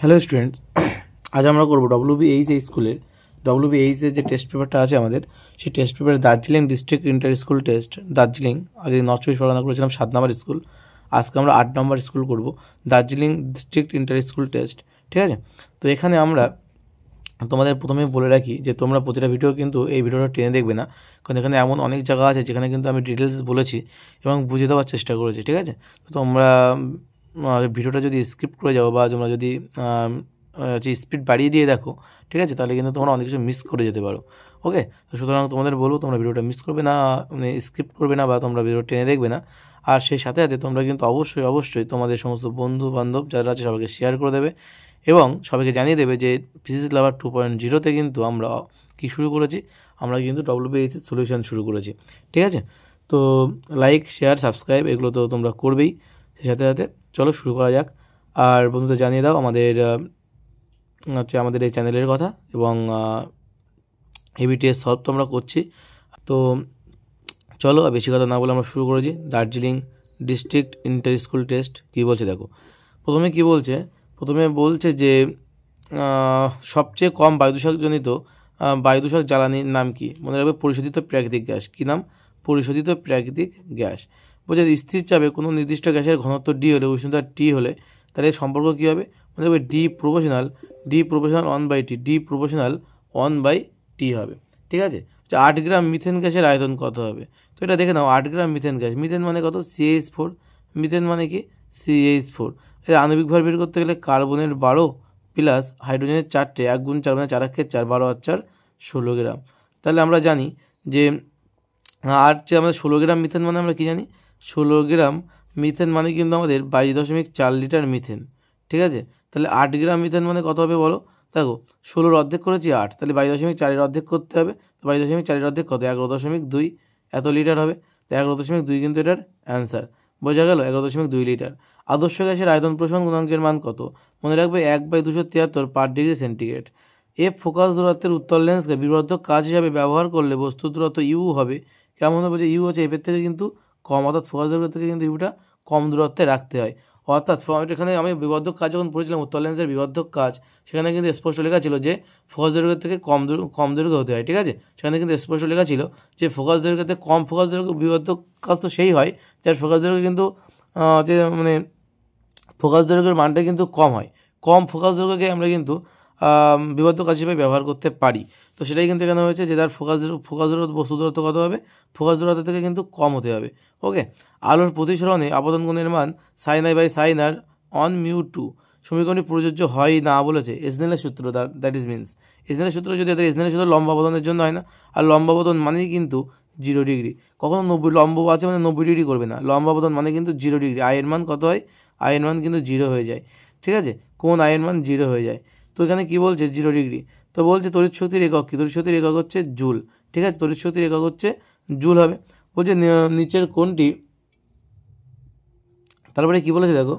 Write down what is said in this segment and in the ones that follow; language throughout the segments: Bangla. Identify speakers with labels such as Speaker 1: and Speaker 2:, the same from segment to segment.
Speaker 1: হ্যালো স্টুডেন্টস, আজ আমরা করব ডব্লিউবিএইচ স্কুলের ডব্লিউবিএইচের যে টেস্ট পেপারটা আছে আমাদের, সেই টেস্ট পেপারে Darjeeling district inter school test. Darjeeling আগে নর্থ চব্বিশ পরগনা করেছিলাম 7 নম্বর স্কুল, আজকে আমরা 8 নম্বর স্কুল করব, Darjeeling district inter school test. ঠিক আছে, তো এখানে আমরা তোমাদের প্রথমেই বলে রাখি যে তোমরা প্রতিটা ভিডিও কিন্তু এই ভিডিওটা টেনে দেখবে না, কারণ এখানে এমন অনেক জায়গা আছে যেখানে কিন্তু আমি ডিটেলস বলেছি এবং বুঝিয়ে দেওয়ার চেষ্টা করেছি। ঠিক আছে, তো তোমরা ভিডিওটা যদি স্কিপ করে যাও বা তোমরা যদি স্পিড বাড়িয়ে দিয়ে দেখো, ঠিক আছে, তাহলে কিন্তু তোমরা অনেক কিছু মিস করে যেতে পারো। ওকে, তো সুতরাং তোমাদের বলবো তোমরা ভিডিওটা মিস করবে না, মানে স্কিপ করবে না বা তোমরা ভিডিও টেনে দেখবে না। আর সেই সাথে সাথে তোমরা কিন্তু অবশ্যই তোমাদের সমস্ত বন্ধু বান্ধব যারা আছে সবাইকে শেয়ার করে দেবে এবং সবাইকে জানিয়ে দেবে যে ফিজিক্স লাভার 2.0-তে কিন্তু আমরা কি শুরু করেছি, আমরা কিন্তু ডব্লিউবিএইচ সলিউশন শুরু করেছি। ঠিক আছে, তো লাইক শেয়ার সাবস্ক্রাইব এগুলো তো তোমরা করবেই, সেই সাথে সাথে চলো শুরু করা যাক। আর বন্ধুদের জানিয়ে দাও আমাদের আমাদের এই চ্যানেলের কথা এবং এবিটিএস সলভ তো আমরা করছি। তো চলো আর বেশি কথা না বলে আমরা শুরু করেছি। Darjeeling district inter school test কী বলছে দেখো। প্রথমে বলছে যে সবচেয়ে কম বায়ুদূষকজনিত বায়ুদূষক জ্বালানির নাম কি? মনে রাখবে পরিশোধিত প্রাকৃতিক গ্যাস। কী নাম? পরিশোধিত প্রাকৃতিক গ্যাস। বলছে স্থির চাপে কোনো নির্দিষ্ট গ্যাসের ঘনত্ব ডি হলে, উষ্ণতা টি হলে, তাহলে সম্পর্ক কী হবে? মনে রাখবে D proportional 1/T, D proportional 1/T হবে। ঠিক আছে, 8 গ্রাম মিথেন গ্যাসের আয়তন কত হবে? তো এটা দেখে নাও, 8 গ্রাম মিথেন গ্যাস, মিথেন মানে কত? CH4। মিথেন মানে কি? CH4। এর আণবিক ভর বের করতে গেলে কার্বনের 12 প্লাস হাইড্রোজেনের 4টে, 1 গুণ 4 মানে 4 × 4, 12 আর 4 16 গ্রাম। তাহলে আমরা জানি যে আমাদের 16 গ্রাম মিথেন মানে আমরা কি জানি? 16 গ্রাম মিথেন মানে কিন্তু আমাদের 22.4 লিটার মিথেন। ঠিক আছে, তাহলে 8 গ্রাম মিথেন মানে কত হবে বলো? দেখো 16 অর্ধেক করেছি 8, তাহলে 22.4 অর্ধেক করতে হবে। তো 22.4 অর্ধেক কত? 11.2 এত লিটার হবে। তো 11.2 কিন্তু এটার অ্যান্সার, বোঝা গেল? 11.2 লিটার। আদর্শ গ্যাসের আয়তন প্রসারণ গুণাঙ্কের মান কত? মনে রাখবে 1/273 পার ডিগ্রি সেন্টিগ্রেড। ফোকাস দূরত্বের উত্তল লেন্সকে বিবর্ধক কাজ হিসাবে ব্যবহার করলে বস্তুর দূরত্ব ইউ হবে কেমন হবে? যে ইউ হচ্ছে এফের থেকে কিন্তু কম, অর্থাৎ ফোকাস দৈর্ঘ্য থেকে কিন্তু ইউটা কম দূরত্বে রাখতে হয়। অর্থাৎ এখানে আমি বিবর্ধক কাজ যখন পড়েছিলাম, উত্তল লেন্সের বিবর্ধক কাজ, সেখানে কিন্তু স্পষ্ট লেখা ছিল যে ফোকাস দৈর্ঘ্যের থেকে কম দৈর্ঘ্য হতে হয়। ঠিক আছে, সেখানে কিন্তু স্পষ্ট লেখা ছিল যে ফোকাস দৈর্ঘ্যের থেকে কম ফোকাস দৈর্ঘ্য বিবর্ধক কাজ তো সেই হয় যার ফোকাস দৈর্ঘ্য কিন্তু যে মানে ফোকাস দৈর্ঘ্যের মানটা কিন্তু কম হয়। কম ফোকাস দৈর্ঘ্যকে আমরা কিন্তু বিবর্ধক কাজ হিসেবে ব্যবহার করতে পারি। তো সেটাই কিন্তু এখানে হয়েছে যে তার ফোকাস দূরত্ব বস্তু দূরত্ব কত হবে? ফোকাস দূরত্ব থেকে কিন্তু কম হতে হবে। ওকে, আলোর প্রতিসরণে আপতন কোণের মান sin I/sin R on μ2 সমীকরণটি প্রযোজ্য হয় না বলেছে স্নেলের সূত্র। দ্যাট ইজ মিনস স্নেলের সূত্র যদি স্নেলের সূত্র লম্ব আপতনের জন্য হয় না, আর লম্ব আপতন মানেই কিন্তু 0 ডিগ্রি। কখনো 90 লম্ব আছে মানে 90 ডিগ্রি করবে না, লম্ব আপতন মানে কিন্তু 0 ডিগ্রি। আয়ের মান কত হয়? আয়ের মান কিন্তু 0 হয়ে যায়। ঠিক আছে, কোন আয়ের মান 0 হয়ে যায়। তো এখানে কি বলছে? 0 ডিগ্রি। তো বলছে তড়িৎ শক্তির একক কি? তড়িৎ শক্তির একক হচ্ছে জুল। ঠিক আছে, তড়িৎ শক্তির একক হচ্ছে জুল হবে। বলছে নিচের কোনটি, তারপরে কি বলেছে দেখো,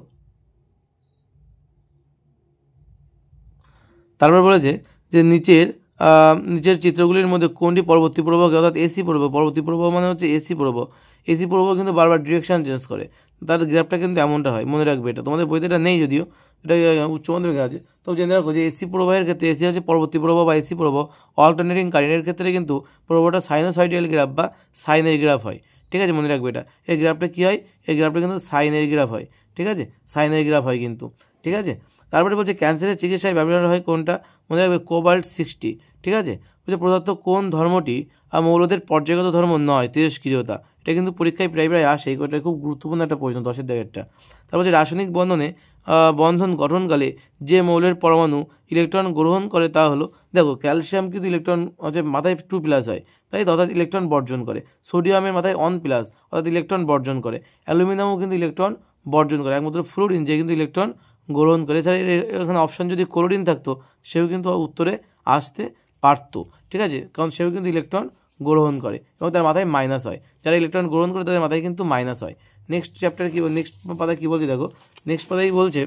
Speaker 1: তারপর বলেছে যে নিচের চিত্রগুলির মধ্যে কোনটি পরবর্তী প্রবাহ, অর্থাৎ এসি প্রবাহ। পরবর্তী প্রবাহ মানে হচ্ছে এসি প্রবাহ। এসি প্রবাহ কিন্তু বারবার ডিরেকশন চেঞ্জ করে, তার গ্রাফটা কিন্তু এমনটা হয়। মনে রাখবে, এটা তোমাদের বইতে এটা নেই যদিও, এটা উচ্চ মাধ্যমিকে আছে। তো জেনে রাখো যে এসি প্রবাহের ক্ষেত্রে এসি হচ্ছে পরবর্তী প্রবাহ বা এসি প্রবাহ। অল্টারনেটিং কারেন্টের ক্ষেত্রে কিন্তু প্রবাহটা সাইনোসয়েডাল গ্রাফ বা সাইনের গ্রাফ হয়। ঠিক আছে, মনে রাখবে এটা। এই গ্রাফটা কী হয়? এই গ্রাফটা কিন্তু সাইনের গ্রাফ হয়। ঠিক আছে, সাইনের গ্রাফ হয় কিন্তু। ঠিক আছে, তারপরে বলছে ক্যান্সারের চিকিৎসায় ব্যবহার হয় কোনটা? মনে রাখবে কোবাল্ট-60। ঠিক আছে, বলছে প্রদত্ত কোন ধর্মটি মৌলদের পর্যায়গত ধর্ম নয়? তেজস্ক্রিয়তা। এটা কিন্তু পরীক্ষায় প্রায় আসে, এটা খুব গুরুত্বপূর্ণ একটা প্রশ্ন, 10-এর দাগেরটা। তারপর যে রাসায়নিক বন্ধন গঠনকালে যে মৌলের পরমাণু ইলেকট্রন গ্রহণ করে তা হলো, দেখো ক্যালসিয়াম কিন্তু ইলেকট্রন হচ্ছে মাথায় 2+ হয়, তাই অর্থাৎ ইলেকট্রন বর্জন করে। সোডিয়ামের মাথায় 1+, অর্থাৎ ইলেকট্রন বর্জন করে। অ্যালুমিনিয়ামও কিন্তু ইলেকট্রন বর্জন করে। একমাত্র ফ্লোরিন যে কিন্তু ইলেকট্রন গ্রহণ করে। এছাড়া এখানে অপশান যদি ক্লোরিন থাকতো সেও কিন্তু উত্তরে আসতে পারতো। ঠিক আছে, কারণ সেও কিন্তু ইলেকট্রন গ্রহণ করে এবং তার মাথায় মাইনাস হয়। যারা ইলেকট্রন গ্রহণ করে তাদের মাথায় কিন্তু মাইনাস হয়। নেক্সট চ্যাপ্টার কি, নেক্সট পাতায় কী বলছে দেখো। নেক্সট পাতায় বলছে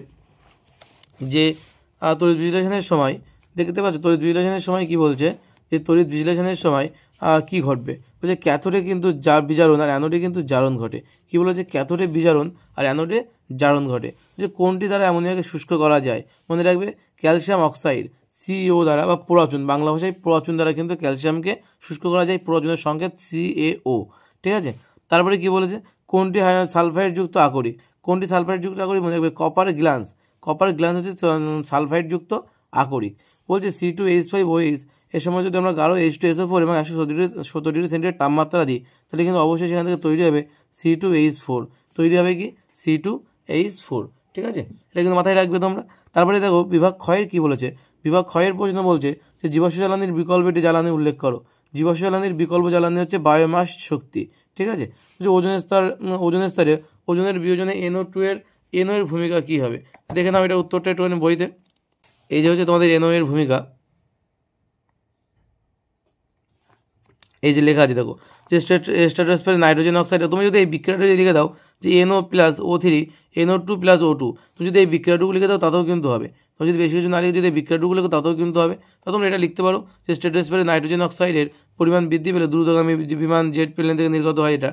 Speaker 1: যে তড়িৎ বিশ্লেষণের সময়, দেখতে পাচ্ছ তড়িৎ বিশ্লেষণের সময় কি বলছে, যে তড়িৎ বিশ্লেষণের সময় কি ঘটবে? বলছে ক্যাথোডে কিন্তু বিজারণ আর অ্যানোডে কিন্তু জারণ ঘটে। কি বলেছে? ক্যাথোডে বিজারণ আর অ্যানোডে জারণ ঘটে। যে কোনটি দ্বারা অ্যামোনিয়াকে শুষ্ক করা যায়? মনে রাখবে ক্যালসিয়াম অক্সাইড সিএও দ্বারা বা পোড়াচুন, বাংলা ভাষায় পোড়াচুন দ্বারা কিন্তু ক্যালসিয়ামকে শুষ্ক করা যায়, পোড়াচুনের সংকেত CaO। ঠিক আছে, তারপরে কি বলেছে? কোনটি সালফাইডযুক্ত আকরিক? কোনটি সালফাইডযুক্ত আকরিক? মনে রাখবে কপার গ্লান্স। কপার গ্লান্স হচ্ছে সালফাইডযুক্ত আকরিক। বলছে C2H5OH এর সময় যদি আমরা গাঢ় H2SO4 এবং 170 ডিগ্রি সেন্টিগ্রেড তাপমাত্রা দিই, তাহলে কিন্তু অবশ্যই সেখান থেকে তৈরি হবে C2H4। তৈরি হবে কি? C2H4। ঠিক আছে, এটা কিন্তু মাথায় রাখবে তোমরা। তারপরে দেখো বিভাগ ক্ষয়ের কি বলেছে। বিভাগ ক্ষয়ের প্রশ্ন বলছে যে জীবাশ্ম জ্বালানির বিকল্প একটি জ্বালানি উল্লেখ করো। জীবাশ্ম জ্বালানির বিকল্প জ্বালানি হচ্ছে বায়োমাস শক্তি। ঠিক আছে, যে ওজনের স্তরে ওজনের বিয়োজনে NO2 এর ভূমিকা কী হবে? দেখে নাও এটা উত্তরটা একটুখানি বইতে। এই যে হচ্ছে তোমাদের NO এর ভূমিকা, এই যে লেখা আছে দেখো, যে স্ট্র্যাটোস্ফিয়ারে নাইট্রোজেন অক্সাইড। তুমি যদি এই বিক্রিয়াটা লিখে দাও যে NO+O3 NO2+O2, তুমি যদি এই বিক্রিয়াটুকু লিখে দাও তাতেও কিন্তু হবে। তুমি যদি বেশি কিছু না লিখে যদি এই বিক্রিয়াটুকু লিখো তাতেও কিন্তু হবে। তা তোমরা এটা লিখতে পারো যে স্ট্র্যাটোস্ফিয়ারে নাইট্রোজেন অক্সাইডের পরিমাণ বৃদ্ধি পেলে দ্রুতগামী বিমান জেট প্লেন থেকে নির্গত হয়। এটা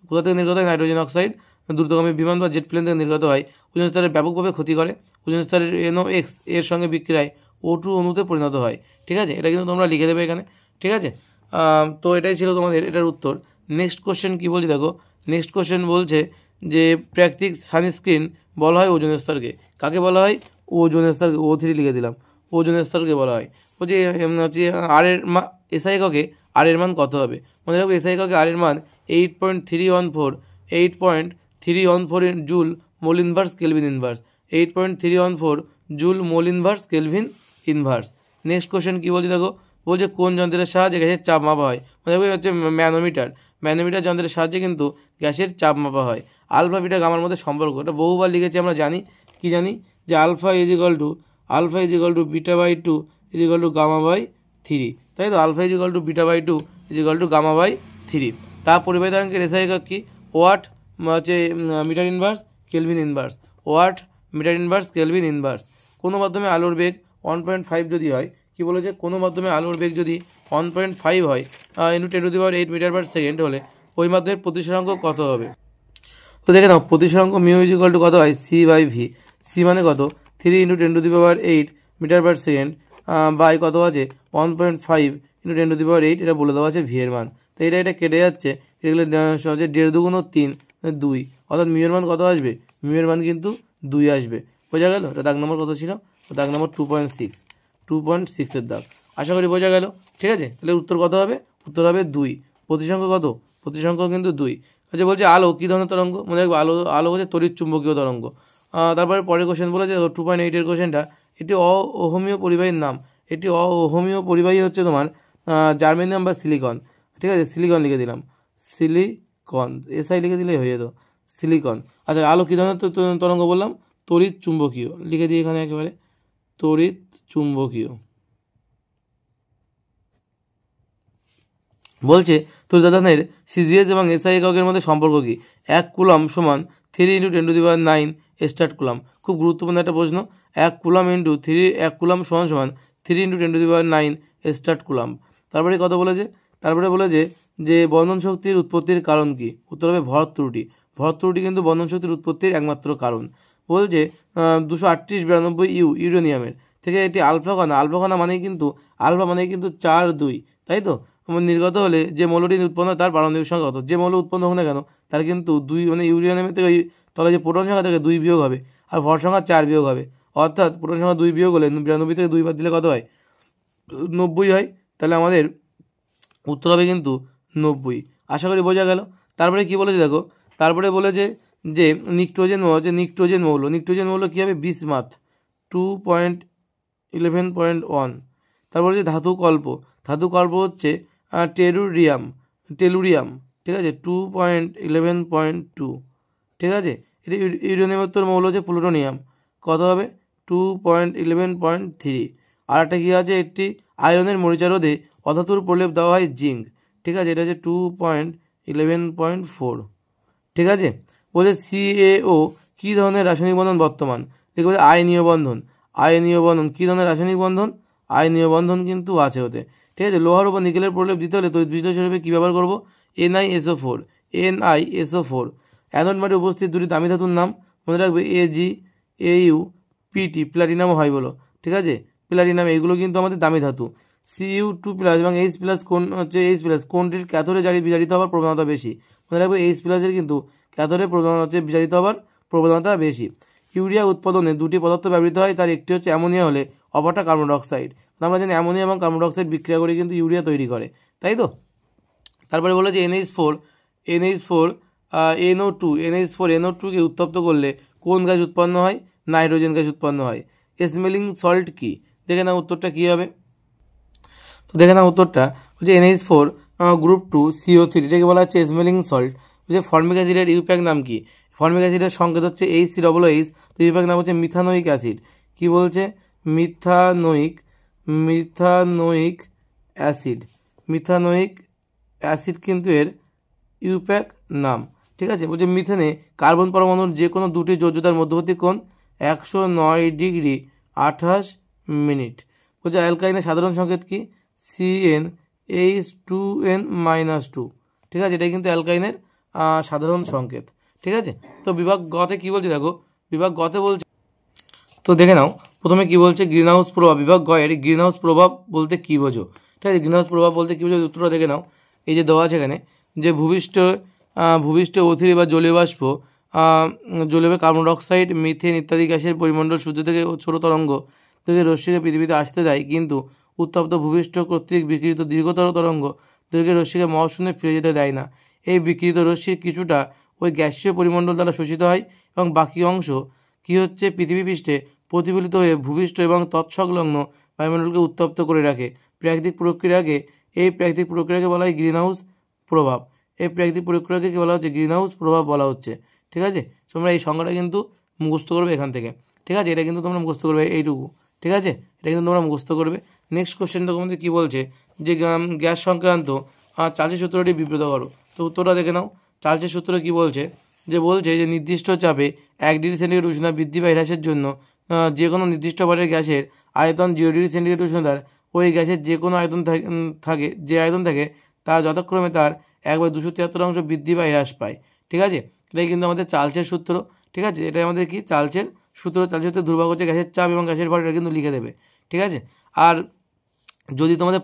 Speaker 1: কোথা থেকে নির্গত হয়? নাইট্রোজেন অক্সাইড দ্রুতগামী বিমান বা জেট প্লেন থেকে নির্গত হয়। ওজোন স্তরের ব্যাপকভাবে ক্ষতি করে। ওজোন স্তরের NOx এর সঙ্গে বিক্রিয়ায় O2 অণুতে পরিণত হয়। ঠিক আছে, এটা কিন্তু তোমরা লিখে দেবে এখানে। ঠিক আছে, তো এটাই ছিল তোমাদের এটার উত্তর। নেক্সট কোশ্চেন কী বলছে দেখো। নেক্সট কোশ্চেন বলছে যে প্রাকৃতিক সানস্ক্রিন বলা হয় ওজোন স্তরকে। কাকে বলা হয়? ওজোন স্তরকে। O3 লিখে দিলাম। ওজোন স্তরকে বলা হয়। বলছে হচ্ছে আর এর এসআই এককে আর এর মান কত হবে? মনে রাখবো এসআই এককে আর এর মান 8.314 joule mole inverse kelvin inverse. 8.314 joule mole inverse kelvin inverse. Next question কী বলছে দেখো। বলছে কোন যন্ত্রের সাহায্যে গ্যাসের চাপ মাপা হয়? মনে রাখবে হচ্ছে ম্যানোমিটার। ম্যানোমিটার যন্ত্রের সাহায্যে কিন্তু গ্যাসের চাপ মাপা হয়। আলফা বিটা গামার মধ্যে সম্পর্ক, এটা বহুবার লিখেছি আমরা, জানি কি জানি যে alpha equal to beta by 2 equal to gamma by 3, তাই তো? Alpha equal to beta by 2 equal to gamma by 3। তার পরিবাহিতাঙ্কের এসআই একক কি? ওয়াট হচ্ছে metre inverse kelvin inverse. Watt metre inverse kelvin inverse. কোনো মাধ্যমে আলোর বেগ 1.5 যদি হয়, কি বলেছে? কোনো মাধ্যমে আলোর বেগ যদি 1.5 হয় × 10⁸ মিটার পার সেকেন্ড হলে ওই মাধ্যমের প্রতিসরাঙ্ক কত হবে? তো দেখে নাও, প্রতিসরাঙ্ক মিউ ইজিক্যাল টু কত হয়? C/V। সি মানে কত? 3 × 10⁸ মিটার পার সেকেন্ড বাই কত আছে? 1.5 × 10⁸। এটা বলে দেওয়া আছে ভি এর মান। তো এটা কেটে যাচ্ছে, এগুলো হচ্ছে 1.5 দুগুণ 3 2, অর্থাৎ মিউ এর মান কত আসবে? মিউ এর মান কিন্তু 2 আসবে। বোঝা গেল? এটা দাগ নম্বর কত ছিল? দাগ নম্বর 2.6 এর দাগ। আশা করি বোঝা গেল। ঠিক আছে, তাহলে উত্তর কত হবে? উত্তর হবে 2। প্রতিসংখ্য কত? প্রতিসংখ্য কিন্তু 2। আচ্ছা, বলছে আলো কী ধরনের তরঙ্গ? মনে রাখবো আলো হচ্ছে তড়িৎ চুম্বকীয় তরঙ্গ। তারপরে পরের কোশ্চেন বলেছে 2.8 এর কোশ্চেনটা, এটি অহমীয় পরিবাহীর নাম। এটি অহমীয় পরিবাহী হচ্ছে তোমার জার্মেনিয়াম বা সিলিকন। ঠিক আছে, সিলিকন লিখে দিলাম। সিলিকন এসআই লিখে দিলেই হয়ে যেত, সিলিকন। আচ্ছা, আলো কী ধরনের তরঙ্গ বললাম? তড়িৎ চুম্বকীয়। লিখে দিই এখানে একেবারে, তড়িৎ চুম্বকীয়। বলছে তড়িৎদানের সিজিএস এবং এসআই এককের মধ্যে সম্পর্ক কী? 1 কুলম সমান 3 × 10⁹ স্টার্ট কুলম। খুব গুরুত্বপূর্ণ একটা প্রশ্ন। 1 কুলম সমান 3 × 10⁹ স্টার্ট কুলম। তারপরে কত বলেছে? তারপরে বলেছে যে বন্ধন শক্তির উৎপত্তির কারণ কি? উত্তর হবে ভর ত্রুটি। ভর ত্রুটি কিন্তু বন্ধন শক্তির উৎপত্তির একমাত্র কারণ। বলছে 23892 ইউরেনিয়ামের থেকে একটি আলফা কণা মানেই কিন্তু 4 2, তাই তো? নির্গত হলে যে মৌলটি উৎপন্ন হয় তার পারমাণবিক সংখ্যা কত? যে মৌল উৎপন্ন হোক না কেন তার কিন্তু 2, মানে ইউরেনিয়ামের থেকে তলে যে প্রোটন সংখ্যা থেকে 2 বিয়োগ হবে, আর ভর সংখ্যা 4 বিয়োগ হবে। অর্থাৎ প্রোটন সংখ্যা 2 বিয়োগ হলে 92 থেকে 2 বাদ দিলে কত হয়? 90 হয়। তাহলে আমাদের উত্তর হবে কিন্তু 90। আশা করি বোঝা গেল। তারপরে কি বলেছে দেখো, তারপরে বলেছে যে নিক্টোজেন মৌল কী হবে? বিসমাথ 2.11.1। তারপর হচ্ছে ধাতু কল্প হচ্ছে টেলুরিয়াম। ঠিক আছে, 2.11.2। ঠিক আছে, এটা ইউরেনিয়ামের মৌল হচ্ছে প্লুটোনিয়াম। কত হবে? 2.11.3। আর একটা কী আছে? একটি আয়রনের মরিচা রোধে অধাতুর প্রলেপ দেওয়া হয় জিঙ্ক। ঠিক আছে, এটা হচ্ছে 2.11.4। ঠিক আছে, বলছে CaO কী ধরনের রাসায়নিক বন্ধন বর্তমান? ঠিক আছে, আয়নীয় বন্ধন। কী ধরনের রাসায়নিক বন্ধন? আয়নীয় বন্ধন কিন্তু আছে ওতে। ঠিক আছে, লোহার উপর নিকেলের প্রলেপ দিতে হলে তড়িৎ বিশ্লেষণে কী ব্যবহার করবো? NiSO4। অ্যানোড মাঠে উপস্থিত দুটি দামি ধাতুর নাম। মনে রাখবে AG AU PT প্লাটিনাম হয় বলো, ঠিক আছে, প্লাটিনাম এইগুলো কিন্তু আমাদের দামি ধাতু। Cu2+ এবং H+ কোন হচ্ছে H+ কোনটির ক্যাথোডে বিজারিত হওয়ার প্রবণতা বেশি? মনে রাখবে H+এর কিন্তু ক্যাথোডে বিজারিত হওয়ার প্রবণতা বেশি। ইউরিয়া উৎপাদনে দুটি পদার্থ ব্যবহৃত হয়, তার একটি হচ্ছে অ্যামোনিয়া হলে অপরটা কার্বন ডাইঅক্সাইড। আমরা জানি অ্যামোনিয়া এবং কার্বন ডাইঅক্সাইড বিক্রিয়া করে কিন্তু ইউরিয়া তৈরি করে, তাই তো। তারপরে বলে যে NH4 NO2 কে উত্তপ্ত করলে কোন গ্যাস উৎপন্ন হয়? নাইট্রোজেন গ্যাস উৎপন্ন হয়। স্মেলিং সল্ট কি? দেখে না উত্তরটা কী হবে। তো দেখে না উত্তরটা হচ্ছে NH4 গ্রুপ 2 CO3, এটাকে বলা হচ্ছে স্মেলিং সল্ট। যে ফর্মিক অ্যাসিডের ইউপ্যাক নাম কি? ফর্মিক অ্যাসিডের সংকেত হচ্ছে HCOOH, তো ইউপ্যাক নাম হচ্ছে মিথানোইক অ্যাসিড। কি বলছে? মিথানোইক অ্যাসিড কিন্তু এর ইউপ্যাক নাম, ঠিক আছে। বলছে মিথেনে কার্বন পরমাণুর যে কোনো দুটি যোজ্যতার মধ্যবর্তী কোণ 109°28'। বলছে অ্যালকাইনের সাধারণ সংকেত কি? CnH2n-2, ঠিক আছে, এটা কিন্তু অ্যালকাইনের সাধারণ সংকেত, ঠিক আছে। তো বিভাগ গতে কী বলছে দেখো, বিভাগ গতে বলছে, তো দেখে নাও প্রথমে কি বলছে, গ্রিন হাউস প্রভাব। বিভাগ গয়ের গ্রিন হাউস প্রভাব বলতে কী বোঝো? ঠিক আছে, গ্রিন হাউস প্রভাব বলতে কী বোঝো উত্তরটা দেখে নাও। এই যে দেওয়া আছে এখানে, যে ভূপৃষ্ঠ অথিরি বা জলীয় বাষ্প, কার্বন ডাইঅক্সাইড, মিথেন ইত্যাদি গ্যাসের পরিমণ্ডল সূর্য থেকে ছোট তরঙ্গ থেকে রশ্মিকে পৃথিবীতে আসতে দেয়, কিন্তু উত্তপ্ত ভূপৃষ্ঠ কর্তৃক বিকৃত দীর্ঘতর তরঙ্গ দৈর্ঘ্যের রশ্মিকে মহাশূন্যে ফিরে যেতে দেয় না। এই বিকৃত রশ্মির কিছুটা ওই গ্যাসীয় পরিমণ্ডল দ্বারা শোষিত হয় এবং বাকি অংশ কী হচ্ছে পৃথিবী পৃষ্ঠে প্রতিফলিত হয়ে ভূপৃষ্ঠ এবং তৎসংলগ্ন বায়ুমণ্ডলকে উত্তপ্ত করে রাখে। প্রাকৃতিক প্রক্রিয়াকে বলা হয় গ্রিন হাউস প্রভাব। এই প্রাকৃতিক প্রক্রিয়াকে কী বলা হচ্ছে? গ্রিন হাউস প্রভাব বলা হচ্ছে, ঠিক আছে। তোমরা এই সংজ্ঞাটা কিন্তু মুখস্থ করবে এখান থেকে, ঠিক আছে, এটা কিন্তু তোমরা মুখস্থ করবে এইটুকু, ঠিক আছে, এটা কিন্তু তোমরা মুখস্থ করবে। নেক্সট কোশ্চেনটা তোমাদের কী বলছে, যে গ্যাস সংক্রান্ত চার্চের সূত্রটি বিবৃত করো। তো উত্তরটা দেখে নাও। চার্চের সূত্র কী বলছে, যে নির্দিষ্ট চাপে 1°C উষ্ণতা বৃদ্ধি বা হ্রাসের জন্য যে কোনো নির্দিষ্ট ভরের গ্যাসের আয়তন 0°C উষ্ণতার ওই গ্যাসের যে কোনো আয়তন থাকে তা যথাক্রমে তার 1/273 বৃদ্ধি বা হ্রাস পায়, ঠিক আছে। এটাই কিন্তু আমাদের চার্চের সূত্র, ঠিক আছে, এটাই আমাদের কি চার্চের সূত্র। চার্চের সূত্রে ধ্রুবক হচ্ছে গ্যাসের চাপ এবং গ্যাসের ভর, এটা কিন্তু লিখে দেবে, ঠিক আছে। আর যদি তোমাদের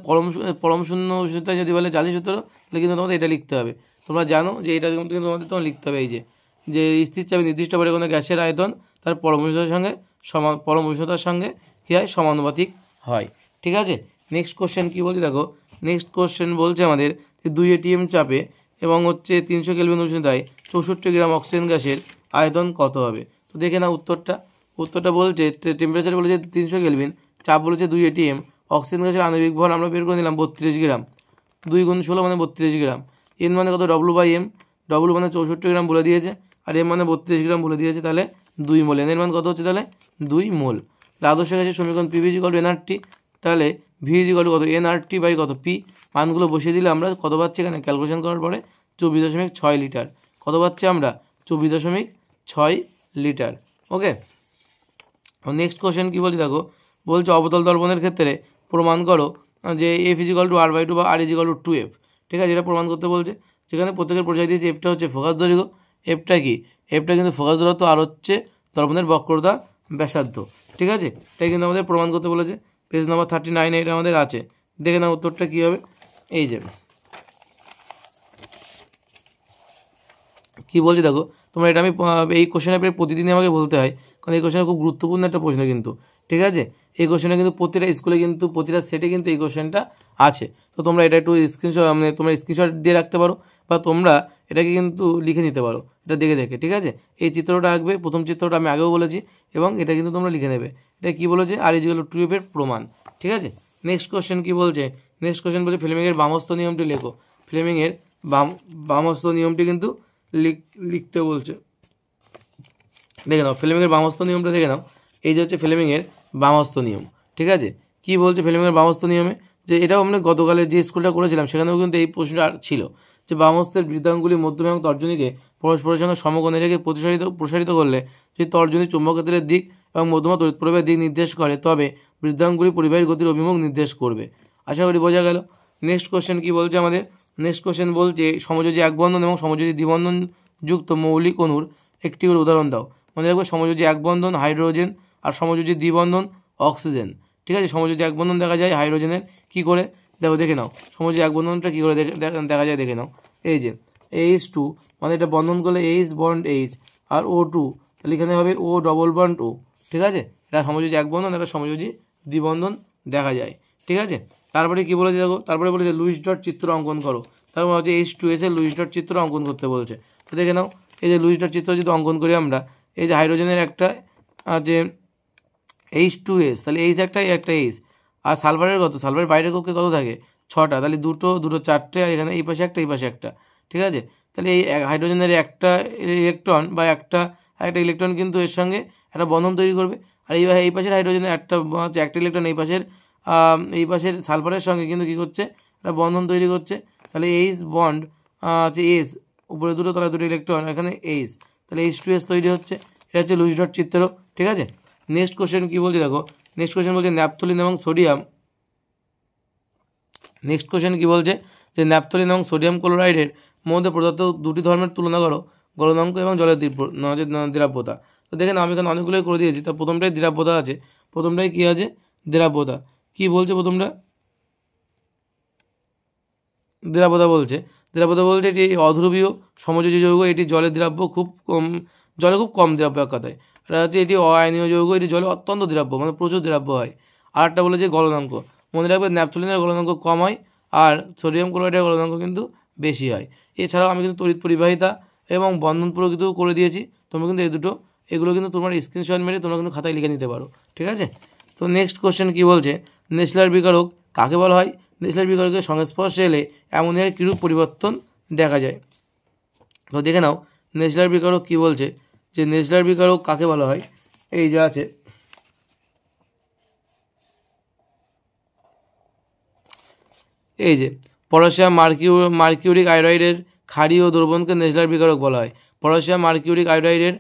Speaker 1: পরম শূন্য উষ্ণতায় যদি বলে চার্চের সূত্র, তাহলে কিন্তু তোমাদের এটা লিখতে হবে। তোমরা জানো যে এটা কিন্তু তোমাদের লিখতে হবে, এই যে স্থির চাপে নির্দিষ্ট পরে কোনো গ্যাসের আয়তন তার পরম উষ্ণতার সঙ্গে কী হয়? সমানুপাতিক হয়, ঠিক আছে। নেক্সট কোশ্চেন কী বলছে দেখো। নেক্সট কোশ্চেন বলছে আমাদের যে 2 atm চাপে এবং হচ্ছে 300 কেলভিন উষ্ণতায় 64 গ্রাম অক্সিজেন গ্যাসের আয়তন কত হবে? তো দেখে না উত্তরটা বলছে টেম্পারেচার বলেছে 300 কেলভিন, চাপ বলেছে 2 atm, অক্সিজেন গ্যাসের আণবিক ভর আমরা বের করে নিলাম 32 গ্রাম, 2 × 16 মানে 32 গ্রাম। এন মানে কত? W/m, W মানে 64 গ্রাম বলে দিয়েছে, আর এম মানে 32 গ্রাম বলে দিয়েছে, তাহলে 2 মোল। এনের মান কত হচ্ছে? তাহলে 2 মোল। আদর্শ গ্যাসের সমীকরণ PV = nRT, তাহলে V = কত? nRT/, কত? P। মানগুলো বসিয়ে দিলে আমরা কত পাচ্ছি এখানে ক্যালকুলেশন করার পরে? 24.6 লিটার। কত পাচ্ছি আমরা? 24.6 লিটার। ওকে। নেক্সট কোশ্চেন কী বলছে দেখো, বলছে অবতল দর্পণের ক্ষেত্রে প্রমাণ করো যে F = R/2 বা R = 2F, ঠিক আছে, এটা প্রমাণ করতে বলছে। যেখানে প্রত্যেকের পরিচয় দিয়েছে, এফটা হচ্ছে ফোকাস দৈর্ঘ্য, এফটা কি? এফটা কিন্তু ফোকাস দূরত্ব, আর হচ্ছে দর্পণের বক্রতা ব্যাসার্ধ, ঠিক আছে, এটাই কিন্তু আমাদের প্রমাণ করতে বলেছে। পেজ নাম্বার 39 এটা আমাদের আছে। দেখে নাও উত্তরটা কী হবে। এই যে কী বলছে দেখো, তোমরা এটা আমি এই কোশ্চেনের পরে প্রতিদিনই আমাকে বলতে হয়, কারণ এই কোশ্চেনটা খুব গুরুত্বপূর্ণ একটা প্রশ্ন কিন্তু, ঠিক আছে। এই কোশ্চেনটা কিন্তু প্রতিটা স্কুলে কিন্তু প্রতিটা সেটে কিন্তু এই কোশ্চেনটা আছে। তো তোমরা এটা একটু স্ক্রিনশট দিয়ে রাখতে পারো, বা তোমরা এটাকে কিন্তু লিখে নিতে পারো, এটা দেখে, ঠিক আছে। এই চিত্রটা আঁকবে, প্রথম চিত্রটা আমি আগেও বলেছি, এবং এটা কিন্তু তোমরা লিখে নেবে। এটা কী বলেছে? R = 2F এর প্রমাণ, ঠিক আছে। নেক্সট কোশ্চেন কী বলছে? নেক্সট কোশ্চেন বলছে ফ্লেমিংয়ের বামস্থ নিয়মটি লেখো। ফ্লেমিংয়ের বামস্থ নিয়মটি কিন্তু লিখতে বলছে। দেখে নাও ফ্লেমিংয়ের বামস্থ নিয়মটা দেখে নাও। এই যে হচ্ছে ফ্লেমিংয়ের বামস্থ নিয়ম, ঠিক আছে। কি বলছে ফ্লেমিংয়ের বামস্থ নিয়মে? যে এটাও আমরা গতকালের যে স্কুলটা করেছিলাম সেখানেও কিন্তু এই প্রশ্নটা ছিল, যে বামস্থের বৃদ্ধাঙ্গুলি মধ্যম এবং তর্জনীকে পরস্পরের সঙ্গে সমকোণে রেখে প্রসারিত করলে যদি তর্জনী চুম্বক ক্ষেত্রের দিক এবং মধ্যমা তড়িৎ প্রবাহের দিক নির্দেশ করে, তবে বৃদ্ধাঙ্গুলি পরিবাহীর গতির অভিমুখ নির্দেশ করবে। আশা করি বোঝা গেল। নেক্সট কোশ্চেন কী বলছে আমাদের? নেক্সট কোশ্চেন বলছে সমযোজী এক বন্ধন এবং সমযোজী দ্বিবন্ধন যুক্ত মৌলিক অণুর একটি করে উদাহরণ দাও। মনে রাখবে সমযোজী এক বন্ধন হাইড্রোজেন আর সমযোজী দ্বিবন্ধন অক্সিজেন। ঠিক আছে, সমযোজী এক বন্ধন দেখা যায় হাইড্রোজেনের কী করে, দেখে নাও সমযোজী এক বন্ধনটা কী করে দেখা যায় দেখে নাও। এই যে H2 মানে এটা বন্ধন করলে H বন্ড H আর O2, তাহলে এখানে হবে O ডবল বন্ড O। ঠিক আছে, এটা সমযোজী এক বন্ধন, এটা সমযোজী দ্বিবন্ধন দেখা যায়। ঠিক আছে, তারপরে কি বলেছে দেখো, তারপরে বলেছে লুইস ডট চিত্র অঙ্কন করো। তারপর হচ্ছে H2S এর লুইস ডট চিত্র অঙ্কন করতে বলছে। তো দেখে নাও, এই যে লুইস ডট চিত্র যদি অঙ্কন করি আমরা, এই যে হাইড্রোজেনের একটা যে H2S, তাহলে H একটা H, আর সালফারের কত, সালফারের বাইরের কক্ষে কত থাকে 6টা, তাহলে দুটো 4টে, আর এখানে এই পাশে একটা এই পাশে একটা। ঠিক আছে, তাহলে এই হাইড্রোজেনের একটা ইলেকট্রন বা একটা ইলেকট্রন কিন্তু এর সঙ্গে একটা বন্ধন তৈরি করবে, আর এই পাশের হাইড্রোজেনের একটা ইলেকট্রন এই পাশের সালফারের সঙ্গে কিন্তু কী করছে, একটা বন্ধন তৈরি করছে। তাহলে H বন্ড হচ্ছে S, উপরে দুটো তলায় দুটো ইলেকট্রন, এখানে H, তাহলে H2S তৈরি হচ্ছে। এটা হচ্ছে লুইস ডট চিত্র। ঠিক আছে, নেক্সট কোশ্চেন কী বলছে দেখো, নেক্সট কোশ্চেন বলছে ন্যাপথলিন এবং সোডিয়াম। নেক্সট কোশ্চেন কী বলছে যে ন্যাপথলিন এবং সোডিয়াম ক্লোরাইডের মধ্যে প্রদত্ত দুটি ধর্মের তুলনা করো, গলনাঙ্ক এবং জলের দ্রাব্যতা। তো দেখেন আমি এখানে অনেকগুলোই করে দিয়েছি। তো প্রথমটাই দ্রাব্যতা আছে, প্রথমটাই কী আছে, দ্রাব্যতা। কী বলছে প্রথমটা, দ্রাব্যতা বলছে এটি অধ্রুবীয় সমযোজী যৌগ, এটি জলে দ্রাব্য খুব কম, জলে খুব কম দ্রাব্য এক কথায়। এটা হচ্ছে এটি অআয়নীয় যৌগ, এটি জলে অত্যন্ত দ্রাব্য, মানে প্রচুর দ্রাব্য হয়। আর একটা বলেছে গলনাঙ্ক, মনে রাখবে ন্যাপথলিনের গলনাঙ্ক কম হয় আর সোডিয়াম ক্লোরাইডের গলনাঙ্ক কিন্তু বেশি হয়। এছাড়াও আমি কিন্তু তড়িৎ পরিবাহিতা এবং বন্ধন প্রকৃত করে দিয়েছি, তোমরা কিন্তু এগুলো কিন্তু তোমার স্ক্রিনশট মেরে তোমরা কিন্তু খাতায় লিখে নিতে পারো। ঠিক আছে, তো নেক্সট কোশ্চেন কী বলছে, নেসলার বিকারক কাকে বলা হয়? নেসলার বিকারকের সংস্পর্শে এলে অ্যামোনিয়ার কিরূপ পরিবর্তন দেখা যায়। তো দেখে নাও নেসলার বিকারক কী বলছে, যে নেসলার বিকারক কাকে বলা হয়। এই যে আছে, এই যে পটাশিয়াম মার্কিউরিক আয়োডাইডের ক্ষারীয় দ্রবণকে নেসলার বিকারক বলা হয়। পটাশিয়াম মার্কিউরিক আয়োডাইডের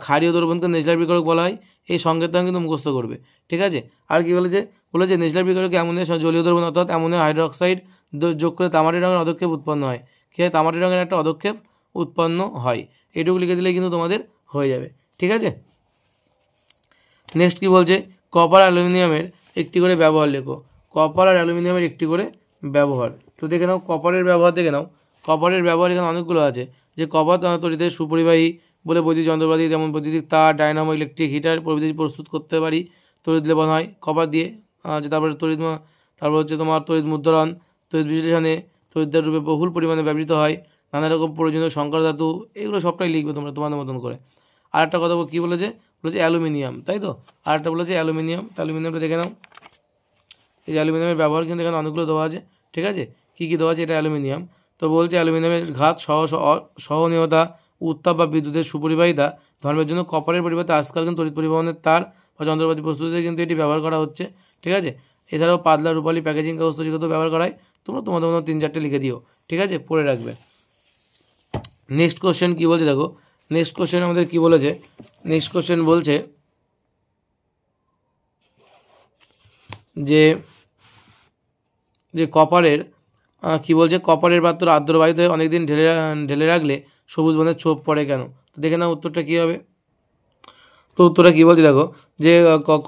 Speaker 1: ক্ষারীয় দ্রবণকে নেসলার বিকারক বলা হয়। এই সংকেতটা কিন্তু মুখস্থ করবে। ঠিক আছে, আর কি বলেছে নেসলার বিকারকে অ্যামোনিয়া জলীয় দ্রবণ অর্থাৎ অ্যামোনিয়া হাইড্রোক্সাইড যোগ করে তামাটে রঙের অদক্ষেপ উৎপন্ন হয়। কী হয়, তামাটে রঙের একটা অদক্ষেপ উৎপন্ন হয়। এটুকু লিখে দিলে কিন্তু তোমাদের হয়ে যাবে। ঠিক আছে, নেক্সট কী বলছে, কপার অ্যালুমিনিয়ামের একটি করে ব্যবহার লেখো। কপার আর অ্যালুমিনিয়ামের একটি করে ব্যবহার। তো দেখে নাও কপারের ব্যবহার দেখে নাও। কপারের ব্যবহার এখানে অনেকগুলো আছে, যে কপার তড়িতের সুপরিবাহী বলে বৈদ্যুতিক যন্ত্রপাতি যেমন বৈদ্যুতিক তার, ডায়নামো, ইলেকট্রিক হিটার প্রভৃতি প্রস্তুত করতে পারি তড়িৎ লেপন হয় কপার দিয়ে। তারপরে তারপর হচ্ছে তোমার তড়িৎ মুদ্রণ, তড়িৎ বিশ্লেষণে তড়িৎদার রূপে বহুল পরিমাণে ব্যবহৃত হয়। নানা রকম প্রয়োজনীয় সংকর ধাতু, এগুলো সবটাই লিখবে তোমরা তোমাদের মতন করে। আর একটা কথা কী বলেছে অ্যালুমিনিয়াম, তাই তো। আর একটা বলেছে অ্যালুমিনিয়াম, অ্যালুমিনিয়ামটা দেখে নাও। এই যে অ্যালুমিনিয়ামের ব্যবহার কিন্তু এখানে অনেকগুলো দেওয়া আছে। ঠিক আছে, কী কী দেওয়া আছে, এটা অ্যালুমিনিয়াম। তো বলছে অ্যালুমিনিয়ামের ঘাত সহনীয়তা, উত্তাপ বা বিদ্যুতের সুপরিবাহিতা ধর্মের জন্য কপারের পরিবর্তে আজকাল কিন্তু তড়িৎ পরিবহনের তার বা যন্ত্রপাতি প্রস্তুতিতে কিন্তু এটি ব্যবহার করা হচ্ছে। ঠিক আছে, এছাড়াও পাতলা রূপালী প্যাকেজিং কাগজ তৈরি করতেও ব্যবহার করা হয়। তোমরা তোমাদের মতো 3-4টে লিখে দিও। ঠিক আছে, পড়ে রাখবে। নেক্সট কোশ্চেন কী বলছে দেখো, নেক্সট কোশ্চেন আমাদের কী বলেছে, নেক্সট কোশ্চেন বলছে যে কপারের কী বলছে, কপারের পাত্র আর্দ্র বায়ুতে অনেকদিন ঢেলে রাখলে সবুজ বনের ছোপ পড়ে কেন? তো দেখে নাও উত্তরটা কী হবে। তো উত্তরটা কী বলছে দেখো, যে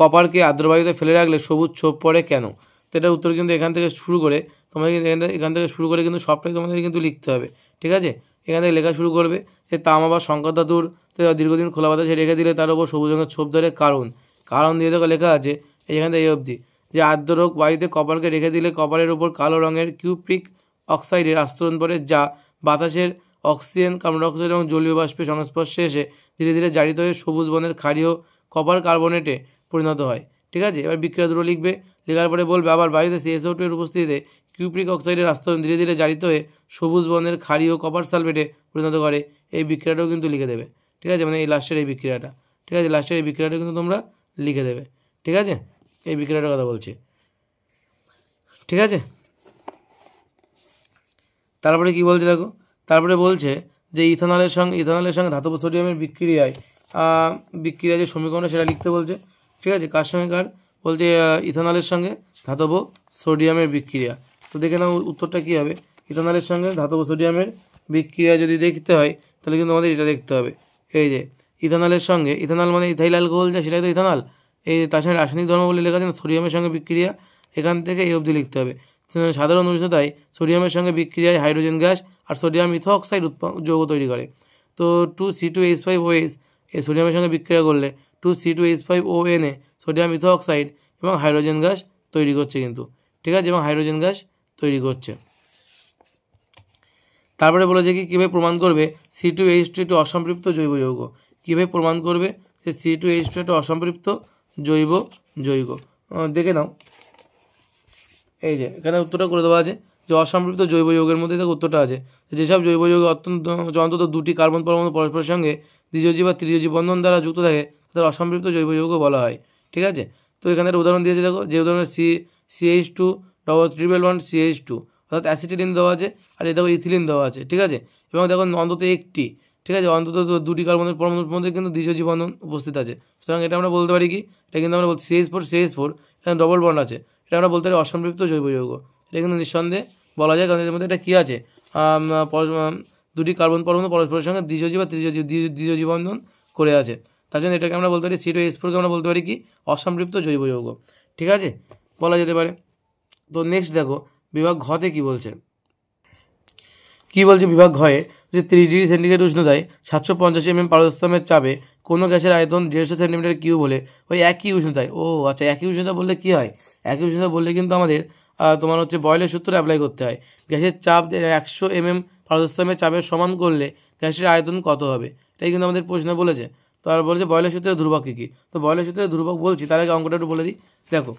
Speaker 1: কপারকে আর্দ্র বায়ুতে ফেলে রাখলে সবুজ ছোপ পড়ে কেন। তো এটার উত্তর কিন্তু এখান থেকে শুরু করে তোমাকে কিন্তু সবটাই তোমাদের কিন্তু লিখতে হবে। ঠিক আছে, এখান থেকে লেখা শুরু করবে যে তামা বা সংকর ধাতুর দীর্ঘদিন খোলা বাতাসে রেখে দিলে তার উপর সবুজ রঙের ছোপ ধরে কারণ দিয়ে দেখো লেখা আছে এখান থেকে এই অবধি, যে আর্দ্র বায়ুতে কপারকে রেখে দিলে কপারের উপর কালো রঙের কিউপ্রিক অক্সাইডের আস্তরণ পড়ে, যা বাতাসের অক্সিজেন, কার্বন ডাইঅক্সাইড এবং জলীয় বাষ্পের সংস্পর্শে এসে ধীরে ধীরে জারিত হয়ে সবুজ বনের ক্ষারীয় কপার কার্বনেটে পরিণত হয়। ঠিক আছে, এবার বিক্রিয়া দুটো লিখবে, লেখার পরে বলবে আবার বায়ুতে CSO2 এর উপস্থিতিতে কিউপ্রিক অক্সাইডের আস্তরণ ধীরে ধীরে জারিত হয়ে সবুজ বনের ক্ষারীয় কপার সালফেটে পরিণত করে। এই বিক্রিয়াটাও কিন্তু লিখে দেবে। ঠিক আছে, মানে এই লাস্টের এই বিক্রিয়াটা। ঠিক আছে, লাস্টের এই বিক্রিয়াটা কিন্তু তোমরা লিখে দেবে। ঠিক আছে, এই বিক্রিয়াটার কথা বলছি। ঠিক আছে, তারপরে কি বলছে দেখো, তারপরে বলছে যে ইথানলের সঙ্গে ধাতব সোডিয়ামের বিক্রিয়ায় যে সমীকরণটা সেটা লিখতে বলছে। ঠিক আছে, কার সঙ্গে কার বলছে, ইথানলের সঙ্গে ধাতব সোডিয়ামের বিক্রিয়া। তো দেখে নাও উত্তরটা কী হবে, ইথানলের সঙ্গে ধাতব সোডিয়ামের বিক্রিয়া যদি দেখতে হয় তাহলে কিন্তু আমাদের এটা দেখতে হবে। এই যে ইথানলের সঙ্গে, ইথানল মানে ইথাইল অ্যালকোহল যা সেটাই তো ইথানল, এই তার সঙ্গে রাসায়নিক ধর্ম বলে লেখা আছে না, সোডিয়ামের সঙ্গে বিক্রিয়া, এখান থেকে এই অবধি লিখতে হবে। সাধারণ উষ্ণতায় সোডিয়ামের সঙ্গে বিক্রিয়ায় হাইড্রোজেন গ্যাস আর সোডিয়াম ইথোঅক্সাইড যৌগ তৈরি করে। তো 2C2H5OH এই সোডিয়ামের সঙ্গে বিক্রিয়া করলে 2C2H5ONA সোডিয়াম ইথোঅক্সাইড এবং হাইড্রোজেন গ্যাস তৈরি করছে কিন্তু, ঠিক আছে, এবং হাইড্রোজেন গ্যাস তৈরি করছে। তারপরে বলেছে কি কীভাবে প্রমাণ করবে C2H2 একটি অসম্পৃক্ত জৈব যৌগ, কীভাবে প্রমাণ করবে যে C2H2 একটি অসম্পৃক্ত জৈব যৌগ। দেখে নাও, এই যে এখানে উত্তরটা করে দেওয়া আছে যে অসম্পৃক্ত জৈব যৌগের মধ্যে থেকে উত্তরটা আছে, যেসব জৈব যৌগে অন্তত দুটি কার্বন পরমাণু পরস্পরের সঙ্গে দ্বিযোজী বা ত্রিযোজী বন্ধন দ্বারা যুক্ত থাকে তাদের অসম্পৃক্ত জৈব যৌগ বলা হয়, ঠিক আছে। তো এখানে একটা উদাহরণ দিয়েছে, দেখো যে উদাহরণে CH2 111 CH2 অর্থাৎ অ্যাসিটিলিন দেওয়া আছে, আর এই দেখো ইথিলিন দেওয়া আছে, ঠিক আছে, এবং দেখো অন্তত একটি, ঠিক আছে, অন্তত দুটি কার্বনের পরমাণুর মধ্যে কিন্তু দ্বিযোজী বন্ধন উপস্থিত আছে। সুতরাং এটা আমরা বলতে পারি কি, এটা কিন্তু আমরা বলছি CH4 এখানে ডবল বন্ড আছে, এটা আমরা বলতে পারি অসম্পৃক্ত জৈব যৌগ। এটা কিন্তু নিঃসন্দেহে বলা যায়, কারণ এর মধ্যে এটা কী আছে, দুটি কার্বন পরমাণু পরস্পরের সঙ্গে দ্বিযোজী বা দ্বিযোজী বন্ধন করে আছে, তার জন্য এটাকে আমরা বলতে পারি C2H4কে আমরা বলতে পারি কি অসম্পৃক্ত জৈব যৌগ, ঠিক আছে, বলা যেতে পারে। তো নেক্সট দেখো বিভাগ ঘতে কি বলছে, কি বলছে বিভাগ ঘয়ে যে 30 ডিগ্রি সেন্টিগ্রেড উষ্ণতায় 750 mm পারস্তম্ভের চাপে কোনো গ্যাসের আয়তন 150 সেন্টিমিটার কিউব হলে ওই একই উষ্ণতায়, ও আচ্ছা একই উষ্ণতা বললে কি হয়, একই উষ্ণতা বললে কিন্তু আমাদের তোমার হচ্ছে বয়লের সূত্র অ্যাপ্লাই করতে হয়। গ্যাসের চাপ 100 mm পারস্তম্ভের চাপের সমান করলে গ্যাসের আয়তন কত হবে, এটাই কিন্তু আমাদের প্রশ্ন বলেছে। তো আর বলেছে বয়লের সূত্রের ধ্রুবক কী, তো বয়লের সূত্রের ধ্রুবক বলছি, তার আগে অঙ্কটা একটু বলে দিই। দেখো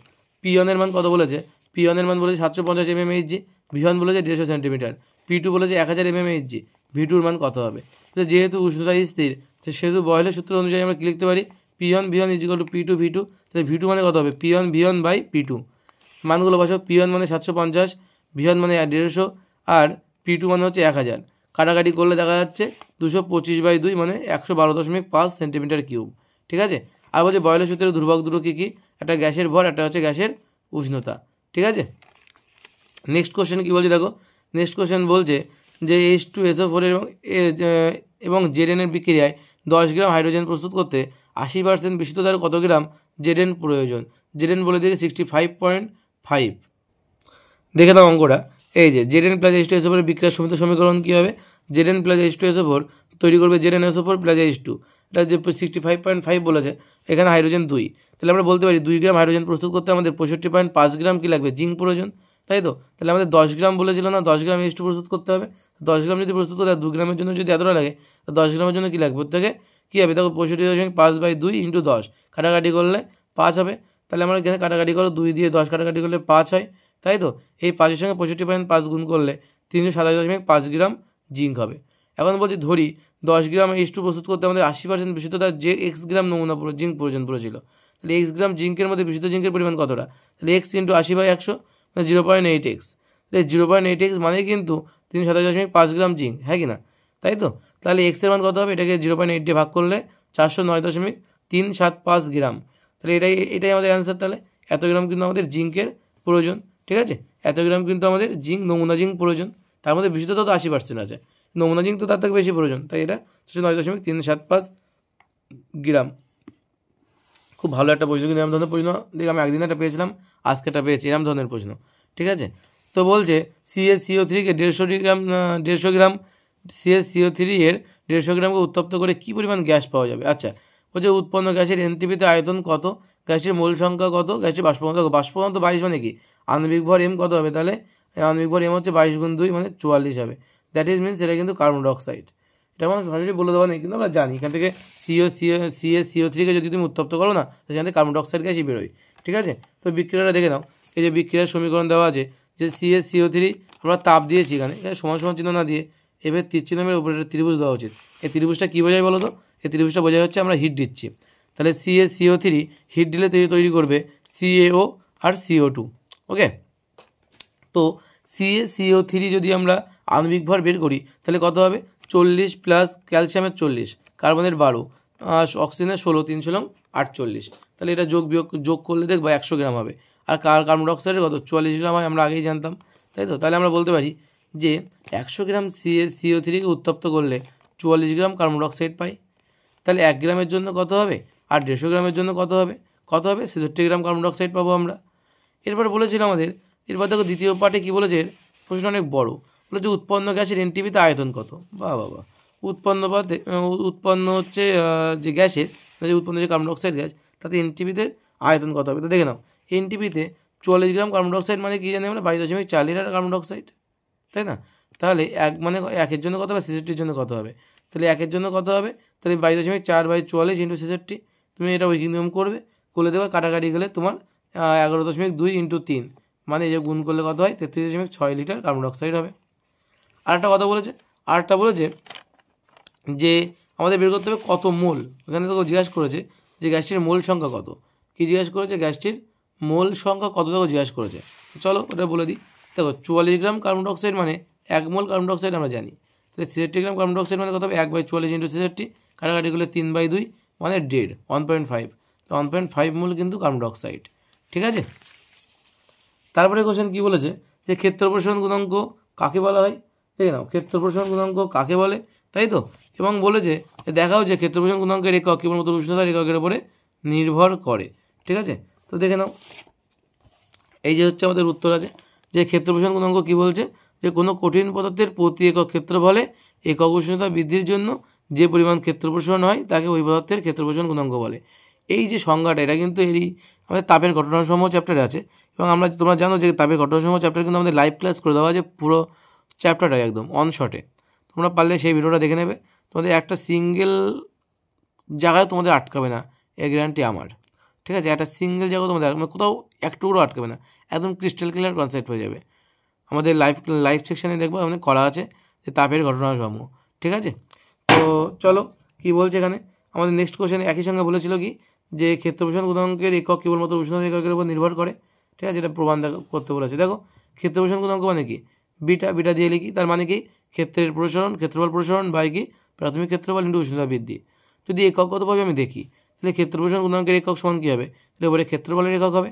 Speaker 1: P1 এর মান কত বলেছে, P1 এর মান বলেছে 750 mmHg, V1 বলেছে 150 সেন্টিমিটার, P2 বলেছে 1000 mmHg, V2 এর মান কত হবে। তো যেহেতু উষ্ণতা স্থির সেহেতু বয়লের সূত্র অনুযায়ী আমরা কী লিখতে পারি, P1 V1 = P2 V2, তাহলে V2 মানে কত হবে, P1 V1 বাই P2, মানগুলো বসাও, P1 মানে 750, V1 মানে 150 আর P2 মানে হচ্ছে 1000, কাটাকাটি করলে দেখা যাচ্ছে 225/2 মানে 112.5 সেন্টিমিটার কিউব, ঠিক আছে। আর বলছে বয়লের সূত্রের ধ্রুবক দুটো কী কী, একটা গ্যাসের ভর, একটা হচ্ছে গ্যাসের উষ্ণতা, ঠিক আছে। নেক্সট কোশ্চেন কী বলছে দেখো, নেক্সট কোশ্চেন বলছে যে H2SO4 এবং Zn এর বিক্রিয়ায় 10 গ্রাম হাইড্রোজেন প্রস্তুত করতে 80% বিশুদ্ধতার কত গ্রাম Zn প্রয়োজন, Zn বলে দিয়েছে 65.5। দেখে দাও অঙ্কটা, এই যে Zn প্লাস H2SO4 এর বিক্রিয়ার সমিত সমীকরণ কী হবে, Zn প্লাস H2SO4 তৈরি করবে ZnSO4 প্লাস H2, এটা যে 65.5 বলেছে, এখানে হাইড্রোজেন 2, তাহলে আমরা বলতে পারি 2 গ্রাম হাইড্রোজেন প্রস্তুত করতে আমাদের 65.5 গ্রাম কী লাগবে, জিঙ্ক প্রয়োজন, তাই তো। তাহলে আমাদের 10 গ্রাম বলেছিল না, 10 গ্রাম H2 প্রস্তুত করতে হবে, 10 গ্রাম যদি প্রস্তুত করতে হয় 2 গ্রামের জন্য যদি এতটা লাগে, তো 10 গ্রামের জন্য কী লাগবে, ওর থেকে কী হবে দেখো 65.5/2 × 10, কাটাকাটি করলে 5 হবে, তাহলে আমরা এখানে কাটাকাটি করো 2 দিয়ে 10 কাটাকাটি করলে 5 হয়, তাই তো। এই 5-এর সঙ্গে 65.5 গুণ করলে 327.5 গ্রাম জিঙ্ক হবে। এখন বলছি ধরি 10 গ্রাম H2 প্রস্তুত করতে আমাদের 80% বিশুদ্ধতার যে x গ্রাম নমুনা জিঙ্ক প্রয়োজন পড়েছিল, তাহলে x গ্রাম জিঙ্কের মধ্যে বিশুদ্ধ জিঙ্কের পরিমাণ কতটা, তাহলে x × 80/100 মানে 0.8x, তাহলে 0.8x মানে কিন্তু 327.5 গ্রাম জিঙ্ক, হ্যাঁ কি না, তাই তো। তাহলে x এর মান কত হবে, এটাকে 0.8 দিয়ে ভাগ করলে 409.375 গ্রাম, তাহলে এটাই আমাদের অ্যান্সার। তাহলে এত গ্রাম কিন্তু আমাদের জিঙ্কের প্রয়োজন, ঠিক আছে, এত গ্রাম কিন্তু আমাদের জিঙ্ক নমুনা জিঙ্ক প্রয়োজন, তার মধ্যে বিশুদ্ধতা তো 80% আছে, নমুনা জিঙ্ক তো তার থেকে বেশি প্রয়োজন, তাই এটা 9.375 গ্রাম। খুব ভালো একটা প্রশ্ন, কিন্তু এরম ধরনের প্রশ্ন দেখ আমি একদিন একটা পেয়েছিলাম, আজকে একটা পেয়েছি এরম ধরনের প্রশ্ন, ঠিক আছে। তো বলছে CaCO3-কে 150 গ্রাম CaCO3 এর 150 গ্রামকে উত্তপ্ত করে কী পরিমাণ গ্যাস পাওয়া যাবে। আচ্ছা বলছে উৎপন্ন গ্যাসের এনটিপিতে আয়তন কত, গ্যাসের মোল সংখ্যা কত, গ্যাসের বাষ্পঘনত্ব 22 মানে কি, আণবিক ভর M কত হবে, তাহলে আণবিক ভর M হচ্ছে 22 × 2 মানে 44 হবে, দ্যাট ইজ মিনস এটা কিন্তু কার্বন ডাইঅক্সাইড। এটা আমার সরাসরি বলে দেওয়া নেই, কিন্তু আমরা জানি এখান থেকে CaCO3-কে যদি তুমি উত্তপ্ত করো না, সেখান থেকে কার্বন ডাইঅক্সাইড গ্যাসই বেরোয়, ঠিক আছে। তো বিক্রিয়াটা দেখে নাও, এই যে বিক্রিয়ার সমীকরণ দেওয়া আছে যে CaCO3 আমরা তাপ দিয়েছি, এখানে সমান সমান চিহ্ন না দিয়ে এবার তীর চিহ্নের উপরে একটা ত্রিভুজ দেওয়া উচিত। এই ত্রিভুজটা কী বোঝায় বলো তো, এই ত্রিভুজটা বোঝায় হচ্ছে আমরা হিট দিচ্ছি, তাহলে CaCO3 হিট দিলে তৈরি করবে CaO আর CO2, ওকে। তো CaCO3 যদি আমরা আণবিক ভর বের করি তাহলে কত হবে, 40 প্লাস ক্যালসিয়ামের 40, কার্বনের 12, অক্সিজেনের 16, 3 × 48, তাহলে এটা যোগ করলে দেখবো 100 গ্রাম হবে। আর কার্বন ডাইঅক্সাইডের কত 44 গ্রাম হয়, আমরা আগেই জানতাম, তাই তো। তাহলে আমরা বলতে পারি যে 100 গ্রাম CaCO3-কে উত্তপ্ত করলে 44 গ্রাম কার্বন ডাইঅক্সাইড পাই। তাহলে 1 গ্রামের জন্য কত হবে, আর 150 গ্রামের জন্য কত হবে, 66 গ্রাম কার্বন ডাইঅক্সাইড পাবো আমরা। এরপর বলেছিল আমাদের, এরপর দেখো দ্বিতীয় পার্টে কী বলেছে, প্রশ্ন অনেক বড়, বলেছে উৎপন্ন গ্যাসের এনটিপিতে আয়তন কত। বাবা, উৎপন্ন হচ্ছে যে গ্যাসের, যে উৎপন্ন যে কার্বন ডাইঅক্সাইড গ্যাস, তাতে এনটিপিতে আয়তন কত হবে। তো দেখে নাও, এনটিপিতে 44 গ্রাম কার্বন ডাইঅক্সাইড মানে কী জানি আমরা, 22.4 লিটার কার্বন ডাইঅক্সাইড, তাই না? তাহলে মানে 1-এর জন্য কত হবে, 66-র জন্য কত হবে, তাহলে 1-এর জন্য কত হবে, তাহলে 22.4/44 × 66, তুমি এটা ওই নিয়ম করবে, করে দেবে, কাটাকাটি গেলে তোমার 11.2 × 3, মানে এই যে গুণ করলে কত হয়, 33.6 লিটার কার্বন ডাইঅক্সাইড হবে। আরেকটা কথা বলেছে, যে আমাদের বের করতে হবে কত মোল। এখানে তো জিজ্ঞাসা করেছে যে গ্যাসটির মোল সংখ্যা কত, কি জিজ্ঞাসা করেছে, গ্যাসটির মোল সংখ্যা কত দেখো জিজ্ঞাসা করেছে। চলো ওটা বলে দিই। দেখো 44 গ্রাম কার্বন ডাইঅক্সাইড মানে 1 মোল কার্বন ডাইঅক্সাইড আমরা জানি, তাহলে 66 গ্রাম কার্বন ডাইঅক্সাইড মানে কত হবে, 1/44 × 66, কাটাকাটি করলে 3/2 মানে 1.5, 1.5, 1.5 মোল কিন্তু কার্বন ডাইঅক্সাইড। ঠিক আছে, তারপরে কোশ্চেন কী বলেছে, যে ক্ষেত্র প্রসারণ গুণাঙ্ক কাকে বলা হয়। দেখে নাও, ক্ষেত্র প্রসারণ গুণাঙ্ক কাকে বলে, তাই তো। এবং বলেছে দেখাও যে ক্ষেত্র প্রসারণ গুণাঙ্কের একক কেবলমাত্র উষ্ণতার এককের উপরে নির্ভর করে। ঠিক আছে, তো দেখে নাও, এই যে হচ্ছে আমাদের উত্তর আছে, যে ক্ষেত্র প্রসারণ গুণাঙ্ক কী বলছে, যে কোনো কঠিন পদার্থের প্রতি একক ক্ষেত্রফলে একক উষ্ণতা বৃদ্ধির জন্য যে পরিমাণ ক্ষেত্র প্রসারণ হয় তাকে ওই পদার্থের ক্ষেত্র প্রসারণ গুণাঙ্ক বলে। এই যে সংজ্ঞাটা, এটা কিন্তু আমাদের তাপের ঘটনাসমূহ চ্যাপ্টারে আছে, এবং তোমরা জানো যে তাপের ঘটনাসমূহ চ্যাপ্টার কিন্তু আমাদের লাইভ ক্লাস করে দেওয়া আছে, পুরো চ্যাপ্টারটা একদম অন শটে। তোমরা পারলে সেই ভিডিওটা দেখে নেবে, তোমাদের একটা সিঙ্গেল জায়গায় তোমাদের আটকাবে না, এই গ্যারান্টি আমার। ঠিক আছে, একটা সিঙ্গেল জায়গায় তোমাদের কোথাও একটুকুও আটকাবে না, একদম ক্রিস্টাল ক্লিয়ার কনসেপ্ট হয়ে যাবে। আমাদের লাইভ সেকশানে দেখবো ওখানে করা আছে যে তাপের ঘটনাসমূহ। ঠিক আছে, তো চলো কি বলছে এখানে, আমাদের নেক্সট কোশ্চেন একই সঙ্গে বলেছিল কি, যে ক্ষেত্র প্রসারণ গুণাঙ্কের একক কেবলমাত্র উষ্ণতা এককের উপর নির্ভর করে। ঠিক আছে, এটা প্রমাণ করতে বলেছে। দেখো ক্ষেত্র প্রসারণ গুণাঙ্ক মানে কি, বিটা দিয়ে লিখি, তার মানে কি ক্ষেত্রের প্রসারণ, ক্ষেত্রফল প্রসারণ বাই কি প্রাথমিক ক্ষেত্রফল ইন্টু উষ্ণতা বৃদ্ধি। যদি একক কতভাবে আমি দেখি, তাহলে ক্ষেত্র প্রসারণ গুণাঙ্কের একক সমান কী হবে, তাহলে উপরে ক্ষেত্রফলের একক হবে,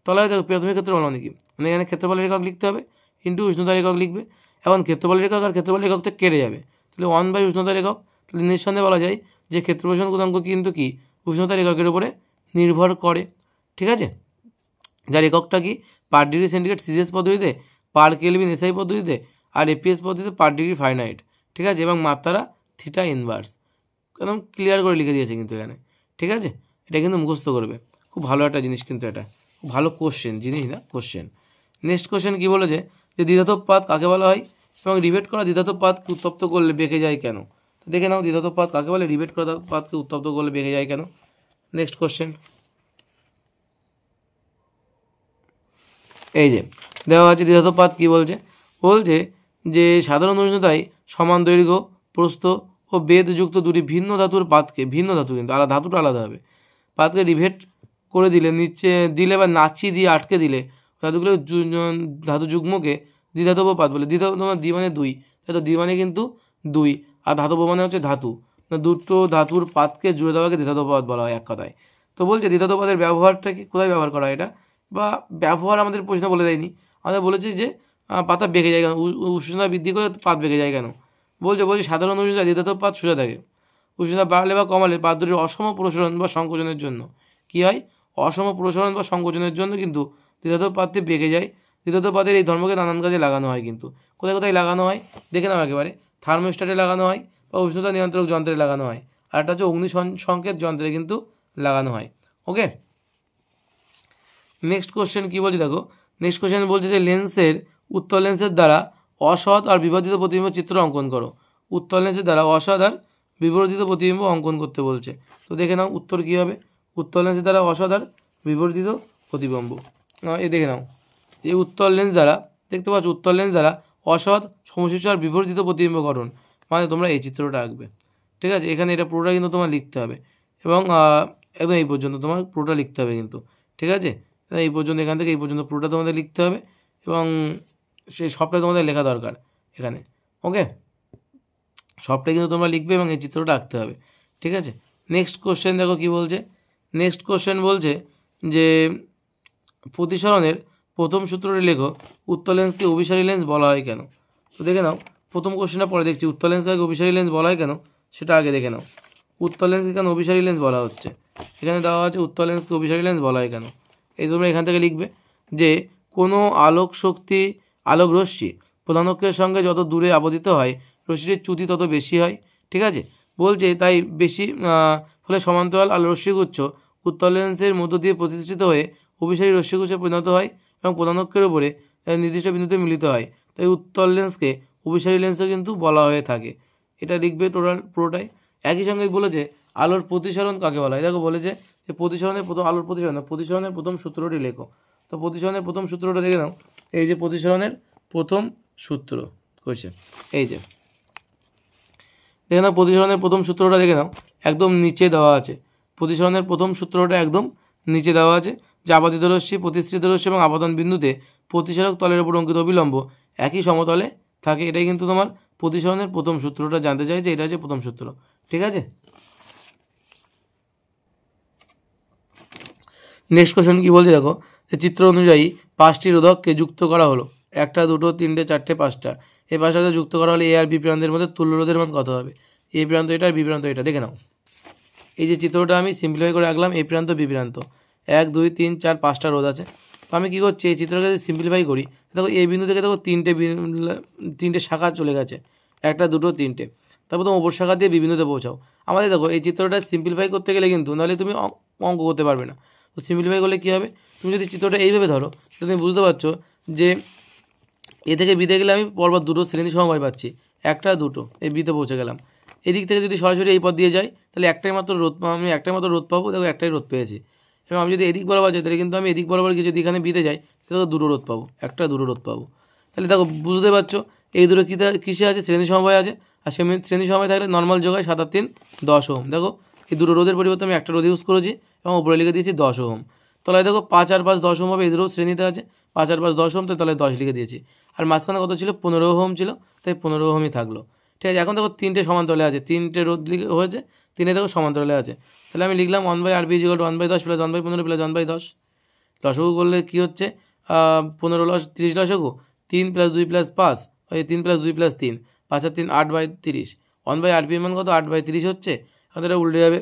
Speaker 1: তলায় দেখো প্রাথমিক ক্ষেত্রফল মানে কি, মানে এখানে ক্ষেত্রফলের একক লিখতে হবে, ইন্টু উষ্ণতার একক লিখবে। এখন ক্ষেত্রফলের একক আর ক্ষেত্রফলের একক থেকে কেটে যাবে, তাহলে 1 বাই উষ্ণতার একক। তাহলে নিঃসন্দেহে বলা যায় যে ক্ষেত্র প্রসারণ গুণাঙ্ক কিন্তু কি উষ্ণতার এককের উপরে নির্ভর করে। ঠিক আছে, যার এককটা কি পার ডিগ্রি সেন্টিগ্রেড সিজিএস পদ্ধতিতে, পার কেলভিন এসআই পদ্ধতিতে, আর এপিএস পদ্ধতিতে পার ডিগ্রি ফারেনহাইট। ঠিক আছে, এবং মাত্রা থিটা ইনভার্স, একদম ক্লিয়ার করে লিখে দিয়েছে কিন্তু এখানে। ঠিক আছে, এটা কিন্তু মুখস্থ করবে, খুব ভালো একটা জিনিস কিন্তু, এটা খুব ভালো কোশ্চেন, জিনিস না কোশ্চেন। নেক্সট কোশ্চেন কী বলেছে, যে দ্বিধাতব পাত কাকে বলা হয়, এবং রিবেট করা দ্বিধাতব পাতকে উত্তপ্ত করলে বেঁকে যায় কেন। তো দেখে নাও দ্বিধাতব পাত কাকে বলে, রিবেট করা পাতকে উত্তপ্ত করলে বেঁকে যায় কেন। নেক্সট কোশ্চেন, এই যে দেওয়া আছে দ্বিধাতব পাত কী বলছে, যে সাধারণ উষ্ণতায় সমান দৈর্ঘ্য, প্রস্থ ও বেধযুক্ত দুটি ভিন্ন ধাতুর পাতকে, ভিন্ন ধাতু কিন্তু আলাদা, ধাতুটা আলাদা হবে, পাতকে রিভেট করে দিলে, নিচে দিলে বা নাচি দিয়ে আটকে দিলে ধাতুগুলো ধাতু যুগ্মকে দ্বিধাতব পাত বলে। দ্বি মানে 2, তাই তো, দ্বি মানে কিন্তু 2, আর ধাতব মানে হচ্ছে ধাতু, দুটো ধাতুর পাতকে জুড়ে দেওয়াকে দ্বিধাতব পাত বলা হয় এক কথায়। তো বলছে দ্বিধাতব পাতের ব্যবহারটা কি, কোথায় ব্যবহার করা হয় এটা, বা ব্যবহার আমাদের প্রশ্ন বলে দেয়নি, আমাদের বলেছে যে পাতা বেঁকে যায় কেন, উষ্ণতা বৃদ্ধি করে পাত বেঁকে যায় কেন। বলছে সাধারণ উষ্ণতায় দ্বিধাতব পাত সোজা থাকে, উষ্ণতা বাড়লে বা কমালে পাত দুটির অসম প্রসারণ বা সংকোচনের জন্য কী হয়, অসম প্রসারণ বা সংকোচনের জন্য কিন্তু দ্বিধাতব পাতটি বেঁকে যায়। দ্বিধাতব পাতের এই ধর্মকে নানান কাজে লাগানো হয়, কিন্তু কোথায় কোথায় লাগানো হয় দেখে নাও একেবারে, থার্মোস্ট্যাটে লাগানো হয়, বা উষ্ণতা নিয়ন্ত্রক যন্ত্রে লাগানো হয়, আর একটা হচ্ছে অগ্নি সংকেত যন্ত্রে কিন্তু লাগানো হয়। ওকে, নেক্সট কোশ্চেন কী বলছে দেখো, নেক্সট কোশ্চেন বলছে যে লেন্সের, উত্তল লেন্সের দ্বারা অসৎ আর বিবর্ধিত প্রতিবিম্ব চিত্র অঙ্কন করো। উত্তল লেন্সের দ্বারা অসৎ আর বিবর্ধিত প্রতিবিম্ব অঙ্কন করতে বলছে। তো দেখে নাও উত্তর কী হবে, উত্তল লেন্সের দ্বারা অসৎ আর বিবর্ধিত প্রতিবিম্ব, এ দেখে নাও, এই উত্তল লেন্স দ্বারা, দেখতে পাচ্ছ উত্তল লেন্স দ্বারা অসৎ, সমশিষ্ট আর বিবর্ধিত প্রতিবিম্ব গঠন, মানে তোমরা এই চিত্রটা আঁকবে। ঠিক আছে, এখানে এটা পুরোটা কিন্তু তোমার লিখতে হবে, এবং একদম এই পর্যন্ত তোমার পুরোটা লিখতে হবে কিন্তু। ঠিক আছে, এই পর্যন্ত, এখান থেকে এই পর্যন্ত পুরোটা তোমাদের লিখতে হবে, এবং সেই সবটাই তোমাদের লেখা দরকার এখানে। ওকে, সবটাই কিন্তু তোমরা লিখবে এবং এই চিত্রটা আঁকতে হবে। ঠিক আছে, নেক্সট কোশ্চেন দেখো কী বলছে, নেক্সট কোশ্চেন বলছে যে প্রতিসরণের প্রথম সূত্রটি লেখো, উত্তল লেন্সকে অভিসারী লেন্স বলা হয় কেন। তো দেখে নাও, প্রথম কোশ্চেনটা পরে দেখছি, উত্তল লেন্সকে অভিসারী লেন্স বলা হয় কেন সেটা আগে দেখে নাও। উত্তল লেন্সকে কেন অভিসারী লেন্স বলা হচ্ছে, এখানে দেওয়া আছে উত্তল লেন্সকে অভিসারী লেন্স বলা হয় কেন। এই তোমরা এখান থেকে লিখবে যে কোনো আলোক শক্তি আলোক রশ্মি প্রধান অক্ষের সঙ্গে যত দূরে আবদ্ধ হয় রশ্মির চ্যুতি তত বেশি হয়। ঠিক আছে, বলছে তাই বেশি ফলে সমান্তরাল আলো রশ্মিগুচ্ছ উত্তল লেন্সের মধ্য দিয়ে প্রতিষ্ঠিত হয়ে অভিসারী রশ্মিগুচ্ছে পরিণত হয় এবং প্রধান অক্ষের উপরে নির্দিষ্ট বিন্দুতে মিলিত হয়। তাই উত্তল লেন্সকে অভিসারী লেন্সও কিন্তু বলা হয়ে থাকে। এটা লিখবে টোটাল পুরোটাই। একই সঙ্গে বলেছে আলোর প্রতিসরণ কাকে বলা হয়। দেখো বলেছে যে প্রতিসরণের প্রথম আলোর প্রতিসরণের প্রথম সূত্রটি লেখো। তো প্রতিসরণের প্রথম সূত্রটা দেখে নাও, এই যে প্রতিসরণের প্রথম সূত্র কোয়েশ্চেন, এই যে দেখে নাও প্রতিসরণের প্রথম সূত্রটা দেখে নাও, একদম নিচে দেওয়া আছে। প্রতিসরণের প্রথম সূত্রটা একদম নিচে দেওয়া আছে যে আপাতিত রশ্মি প্রতিষ্ঠিত রশ্মি এবং আপাতন বিন্দুতে প্রতিসারক তলের উপর অঙ্কিত অবিলম্ব একই সমতলে থাকে। এটাই কিন্তু তোমার প্রতিসরণের প্রথম সূত্রটা জানতে চাই যে এটা হচ্ছে প্রথম সূত্র। ঠিক আছে, নেক্সট কোশ্চেন কি বলছে দেখো, যে চিত্র অনুযায়ী 5টি রোধককে যুক্ত করা হলো, 1 2 3 4 5টা। এই 5টাকে যুক্ত করা হলে এ আর বি প্রান্তের মধ্যে তুল্য রোধের মান কত হবে। এ প্রান্ত এটা আর বি প্রান্ত এটা, দেখে নাও। এই যে চিত্রটা আমি সিম্পলিফাই করে রাখলাম, এ প্রান্ত বি প্রান্ত, 1 2 3 4 5টা রোধ আছে। তো আমি কী করছি, এই চিত্রটাকে যদি সিম্পলিফাই করি, দেখো এই বিন্দু থেকে দেখো তিনটে শাখা চলে গেছে, 1 2 3। তারপর তুমি ওপর শাখা দিয়ে বি বিন্দুতে পৌঁছাও। আমাদের দেখো এই চিত্রটা সিম্পলিফাই করতে গেলে কিন্তু নাহলে তুমি অঙ্ক করতে পারবে না। তো সিম্পলিফাই করলে কী হবে, তুমি যদি চিত্রটা এইভাবে ধরো তাহলে তুমি বুঝতে পারছো যে এ থেকে বিতে গেলে আমি পরপর দুটো শ্রেণী সমবায় পাচ্ছি, 1 2 এই বিতে পৌঁছে গেলাম। এদিক থেকে যদি সরাসরি এই পথ দিয়ে যাই তাহলে একটাই মাত্র রোধ পাবো, দেখো একটাই রোধ পেয়েছি। এবং আমি যদি এদিক বরাবর যাই তাহলে কিন্তু আমি এদিক বরাবর গিয়ে যদি এখানে বিতে যাই তাহলে দুটো রোধ পাবো, 1 2 রোধ পাবো। তাহলে দেখো বুঝতে পারছো এই দুটো কিসে আছে, শ্রেণী সমবায় আছে। আর শ্রেণী সমবায় থাকলে নর্মাল যোগায় 7 আর 3 10 ওহম। দেখো এই দুটো রোধের পরিবর্তে আমি একটা রোধ ইউজ করেছি এবং উপরে লিখে দিয়েছি 10 ওহম। তাহলে দেখো 5 আর 5 10 ওহম হবে, এই দুটো শ্রেণীতে আছে, 5 আর 5 10 ওহম, তাহলে 10 লিখে দিয়েছি। আর মাঝখানে কত ছিল, 15 ওহম ছিল, তাই 15 ওহমই থাকলো। ঠিক আছে, এখন দেখো 3টে সমান্তরালে আছে, 3টে রোধ হয়েছে, 3 দেখো সমান্তরালে আছে। তাহলে আমি লিখলাম 1/RB = 1/10 + 1/15 + 1/10। লসাগু করলে কী হচ্ছে, 15 লস 30 লসাগু, 3 + 2 + 5, ওই 3 + 2 + 3, 5 আর 3 8/30। 1/RB এর মান কত, 8/30 হচ্ছে। এখন এটা উল্টে যাবে,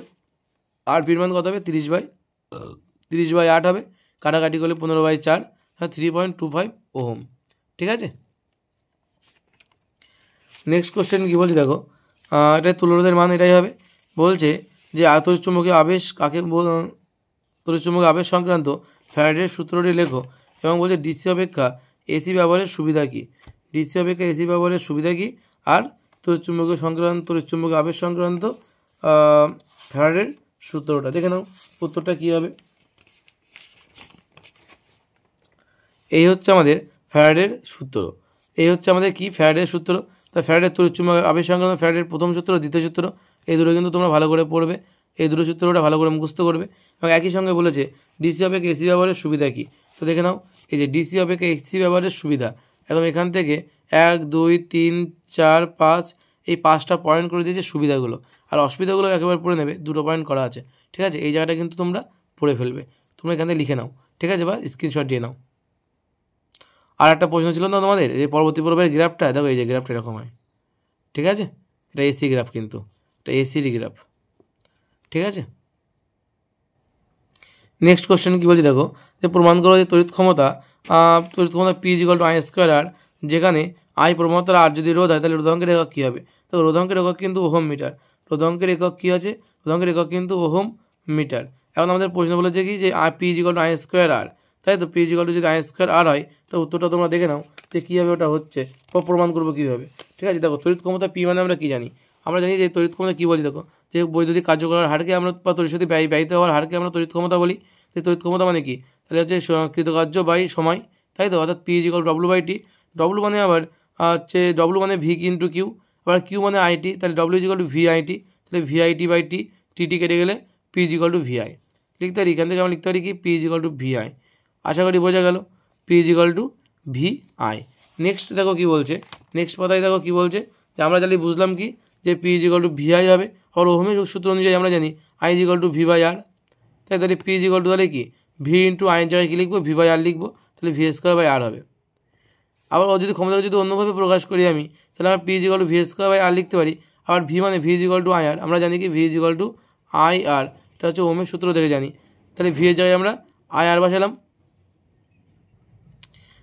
Speaker 1: RB এর মান কত হবে, 30/8 হবে। কাটাকাটি করলে 15/4, 3.25 ওহম। ঠিক আছে, নেক্সট কোশ্চেন কী বলছে দেখো, এটা তুল্যরোধের মান এটাই হবে। বলছে যে তড়িৎচুম্বকীয় আবেশ তড়িৎচুম্বকীয় আবেশ সংক্রান্ত ফ্যারাডের সূত্রটি লেখো। এবং বলছে ডিসি অপেক্ষা এসি ব্যবহারের সুবিধা কী, ডিসি অপেক্ষা এসি ব্যবহারের সুবিধা কী, আর তড়িৎচুম্বকীয় আবেশ সংক্রান্ত ফ্যারাডের সূত্রটা দেখে নাও, উত্তরটা কী হবে। এই হচ্ছে আমাদের ফ্যারাডের সূত্র, এই হচ্ছে আমাদের কি ফ্যারাডের সূত্র। তা ফ্যারাডের তড়িৎচুম্বকীয় আবেশ সংক্রান্ত ফ্যারাডের প্রথম সূত্র, দ্বিতীয় সূত্র, এই দুটো কিন্তু তোমরা ভালো করে পড়বে, এই দুটো সূত্রটা ভালো করে মুখস্থ করবে। এবং একই সঙ্গে বলেছে ডিসি অপেক্ষা এসি ব্যবহারের সুবিধা কী। তো দেখে নাও, এই যে ডিসি অপেক্ষা এসি ব্যবহারের সুবিধা, একদম এখান থেকে 1 2 3 4 5 এই 5টা পয়েন্ট করে দিয়েছে সুবিধাগুলো, আর অসুবিধাগুলো একেবারে পড়ে নেবে, 2টো পয়েন্ট করা আছে। ঠিক আছে, এই জায়গাটা কিন্তু তোমরা পড়ে ফেলবে, তোমরা এখান থেকে লিখে নাও। ঠিক আছে, বা স্ক্রিনশট দিয়ে নাও। আর একটা প্রশ্ন ছিল না তোমাদের, এই পরবর্তী পর্বের গ্রাফটা দেখো, এই যে গ্রাফটা এরকম হয়। ঠিক আছে, এটা এসি গ্রাফ, কিন্তু এটা এসির গ্রাফ। ঠিক আছে, নেক্সট কোশ্চেন কী বলছি দেখো, যে প্রমাণ করো যে তড়িৎ ক্ষমতা P = I²R, যেখানে আই প্রবণতার আর যদি রোধ হয় তাহলে রোধাঙ্কের একক কী হবে। তো রোধাঙ্কের একক কিন্তু ওহম মিটার, রোধাঙ্কের একক কী আছে, রোধাঙ্কের একক কিন্তু ওহম মিটার। এখন আমাদের প্রশ্ন বলেছে কি যে P = I²R, তাই তো P = যদি I²R হয় তো উত্তরটা তোমরা দেখে নাও যে কীভাবে ওটা হচ্ছে, প্রমাণ করবো কীভাবে। ঠিক আছে, দেখো তড়িৎ ক্ষমতা P মানে আমরা কী জানি, আমরা জানি যে তড়িৎ ক্ষমতা কী বলছি দেখো, যে বৈদ্যুতিক কার্যকলার হারকে আমরা বা তড়িৎশক্তি ব্যয়িত হওয়ার হারকে আমরা তড়িৎ ক্ষমতা বলি। সেই তড়িৎ ক্ষমতা মানে কি, তাহলে হচ্ছে কৃতকার্য বাই সময়, তাই তো, অর্থাৎ P = W/T। W মানে আবার হচ্ছে W মানে V × Q, আবার Q মানে IT, তাহলে W = VIT, তাহলে VIT/T, TT কেটে গেলে P = VI লিখতে পারি। এখান থেকে আমরা লিখতে পারি কি P = VI। আশা করি বোঝা গেল, P = VI। নেক্সট দেখো কী বলছে, নেক্সট পাতায় দেখো কী বলছে, যে আমরা তাহলে বুঝলাম কি যে P = VI হবে। আর ওহমের সূত্র অনুযায়ী আমরা জানি I = V/R, তাহলে P = তাহলে কি V × I জায়গায় কী লিখবো, V/R লিখবো, তাহলে V²/R হবে। আবার যদি ক্ষমতাকে যদি অন্যভাবে প্রকাশ করি আমি, তাহলে আমরা P = V²/R লিখতে পারি। আবার ভি মানে V is equal to I R, আমরা জানি কি V is equal to I R, এটা হচ্ছে ওহমের সূত্র থেকে জানি। তাহলে ভি এর জায়গায় আমরা আই আর বসালাম,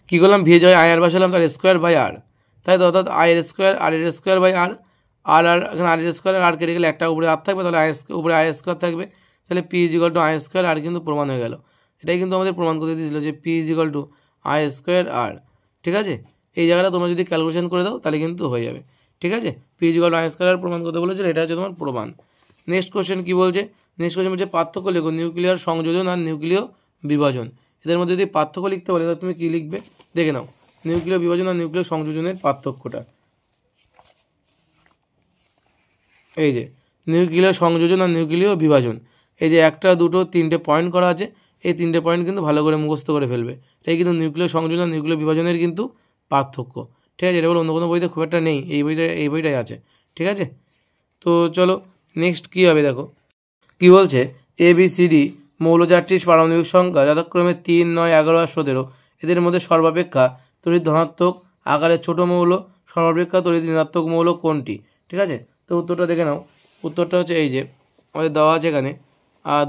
Speaker 1: কী করলাম ভি এর জায়গায় আই আর বসালাম, তার স্কোয়ার বাই আর, তাই তো, অর্থাৎ আই এর স্কোয়ার আর এর স্কোয়ার বাই আর, আর আর এখানে আর এর স্কোয়ার আর কেটে গেলে একটা উপরে আর থাকবে, তাহলে উপরে আই স্কোয়ার থাকবে, তাহলে P is equal to I square R কিন্তু প্রমাণ হয়ে গেল। এটাই কিন্তু আমাদের প্রমাণ করতে দিয়েছিল যে P is equal to I square R. ঠিক আছে, এই জায়গাটা তোমরা যদি ক্যালকুলেশন করে দাও তাহলে কিন্তু হয়ে যাবে। ঠিক আছে, P is equal to I square R প্রমাণ করতে বলেছিল, এটা হচ্ছে তোমার প্রমাণ। নেক্সট কোশ্চেন কী বলছে, নেক্সট কোশ্চেন বলছে পার্থক্য লেখো নিউক্লিয়ার সংযোজন আর নিউক্লিয় বিভাজন। এদের মধ্যে যদি পার্থক্য লিখতে বলে তাহলে তুমি কী লিখবে দেখে নাও, নিউক্লিয় বিভাজন আর নিউক্লিয় সংযোজনের পার্থক্যটা। এই যে নিউক্লিয় সংযোজন আর নিউক্লিয় বিভাজন, এই যে একটা দুটো তিনটে পয়েন্ট করা আছে, এই তিনটে পয়েন্ট কিন্তু ভালো করে মুখস্থ করে ফেলবে। এটাই কিন্তু নিউক্লিয় সংযোজন আর নিউক্লিয় বিভাজনের কিন্তু পার্থক্য। ঠিক আছে, এটা বলে অন্য কোনো বইতে খুব একটা নেই, এই বইটাই আছে। ঠিক আছে, তো চলো নেক্সট কী হবে দেখো, কি বলছে ABCD মৌল চারটির পারমাণবিক সংখ্যা যথাক্রমে 3, 9, 11 আর 17। এদের মধ্যে সর্বাপেক্ষা তড়িৎ ধনাত্মক আকারের ছোট মৌল সর্বাপেক্ষা তড়িৎ ঋণাত্মক মৌল কোনটি। ঠিক আছে, তো উত্তরটা দেখে নাও। উত্তরটা হচ্ছে এই যে আমাদের দেওয়া আছে এখানে,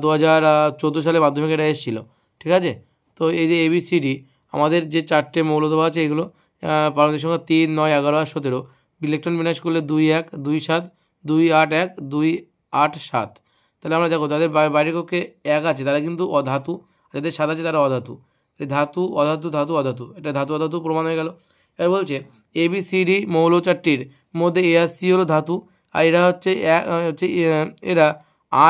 Speaker 1: 2014 সালে মাধ্যমিক এটা এসেছিলো। ঠিক আছে, তো এই যে ABCD আমাদের যে চারটে মৌল দেওয়া আছে এগুলো পারমাণবিক সংখ্যা 3, 9, 11 আর 17। ইলেকট্রন বিন্যাস করলে 2, 1, 2, 7, 2, 8, 1, 2, 8, 7। তাহলে আমরা দেখো যাদের বাইরের কক্ষে 1 আছে তারা কিন্তু অধাতু, যাদের 7 আছে তারা অধাতু। এই ধাতু অধাতু ধাতু অধাতু, এটা ধাতু অধাতু প্রমাণ হয়ে গেল। এবার বলছে ABCD মৌল চারটির মধ্যে A আর C হলো ধাতু, আর এরা হচ্ছে এরা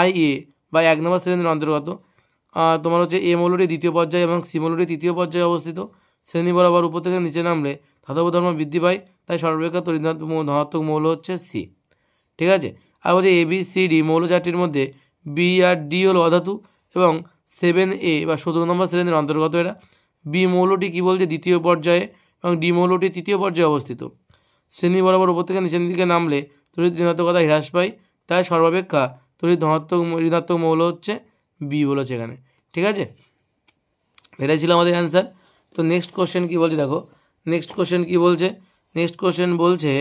Speaker 1: IA বা 1 নম্বর শ্রেণীর অন্তর্গত। তোমার হচ্ছে A মৌলটি দ্বিতীয় পর্যায়ে এবং C মৌলটি তৃতীয় পর্যায়ে অবস্থিত। শ্রেণী বরাবর উপর থেকে নিচে নামলে ধাতব ধর্ম বৃদ্ধি পায়, তাই সর্বাপেক্ষা তড়িৎ ধনাত্মক মৌল হচ্ছে C। ঠিক আছে, আর বলছে ABCD মৌল চারটির মধ্যে B আর D হলো অধাতু এবং 7A বা 17 নম্বর শ্রেণীর অন্তর্গত এরা। B মৌলটি কী বলছে দ্বিতীয় পর্যায়ে এবং D মৌলটি তৃতীয় পর্যায়ে অবস্থিত। শ্রেণী বরাবর উপর থেকে নিচের দিকে নামলে তড়িৎ ঋণাত্মকতা হ্রাস পায়, তাই সর্বাপেক্ষা তড়িৎ ধনাত্মক ঋণাত্মক মৌল হচ্ছে B বলেছে এখানে। ঠিক আছে, এটাই ছিল আমাদের অ্যান্সার। তো নেক্সট কোশ্চেন কী বলছে দেখো, নেক্সট কোশ্চেন কী বলছে, নেক্সট কোশ্চেন বলছে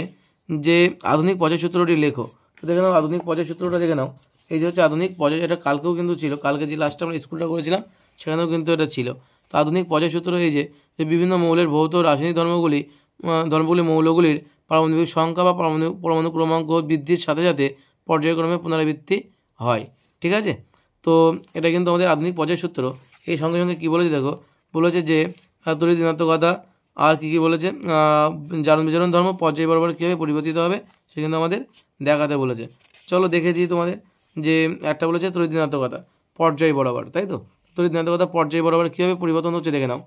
Speaker 1: যে আধুনিক পর্যায় সূত্রটি লেখো। তো দেখে নাও আধুনিক পর্যায় সূত্রটা দেখে নাও, এই যে হচ্ছে আধুনিক পর্যায়, এটা কালকেও কিন্তু ছিল, কালকে যে লাস্টে আমরা স্কুলটা করেছিলাম সেখানেও কিন্তু এটা ছিল। তো আধুনিক পর্যায় সূত্র এই যে বিভিন্ন মৌলের ভৌত রাসায়নিক ধর্মগুলি মৌলগুলির পারমাণবিক সংখ্যা বা পরমাণু ক্রমাঙ্ক বৃদ্ধির সাথে সাথে পর্যায়ক্রমে পুনরাবৃত্তি হয়। ঠিক আছে, তো এটা কিন্তু আমাদের আধুনিক পর্যায় সূত্র। এই সঙ্গে সঙ্গে কী বলেছে দেখো, বলেছে যে তড়িৎ ঋণাত্মকতা আর কী কী বলেছে, জারণ বিজারণ ধর্ম পর্যায় বরাবর কীভাবে পরিবর্তিত হবে সে কিন্তু আমাদের দেখাতে বলেছে। চলো দেখে দিই তোমাদের, যে একটা বলেছে তড়িৎ ঋণাত্মকতা পর্যায় বরাবর, তাই তো, তড়িৎ ঋণাত্মকতা পর্যায় বরাবর কীভাবে পরিবর্তন হচ্ছে দেখে নাও।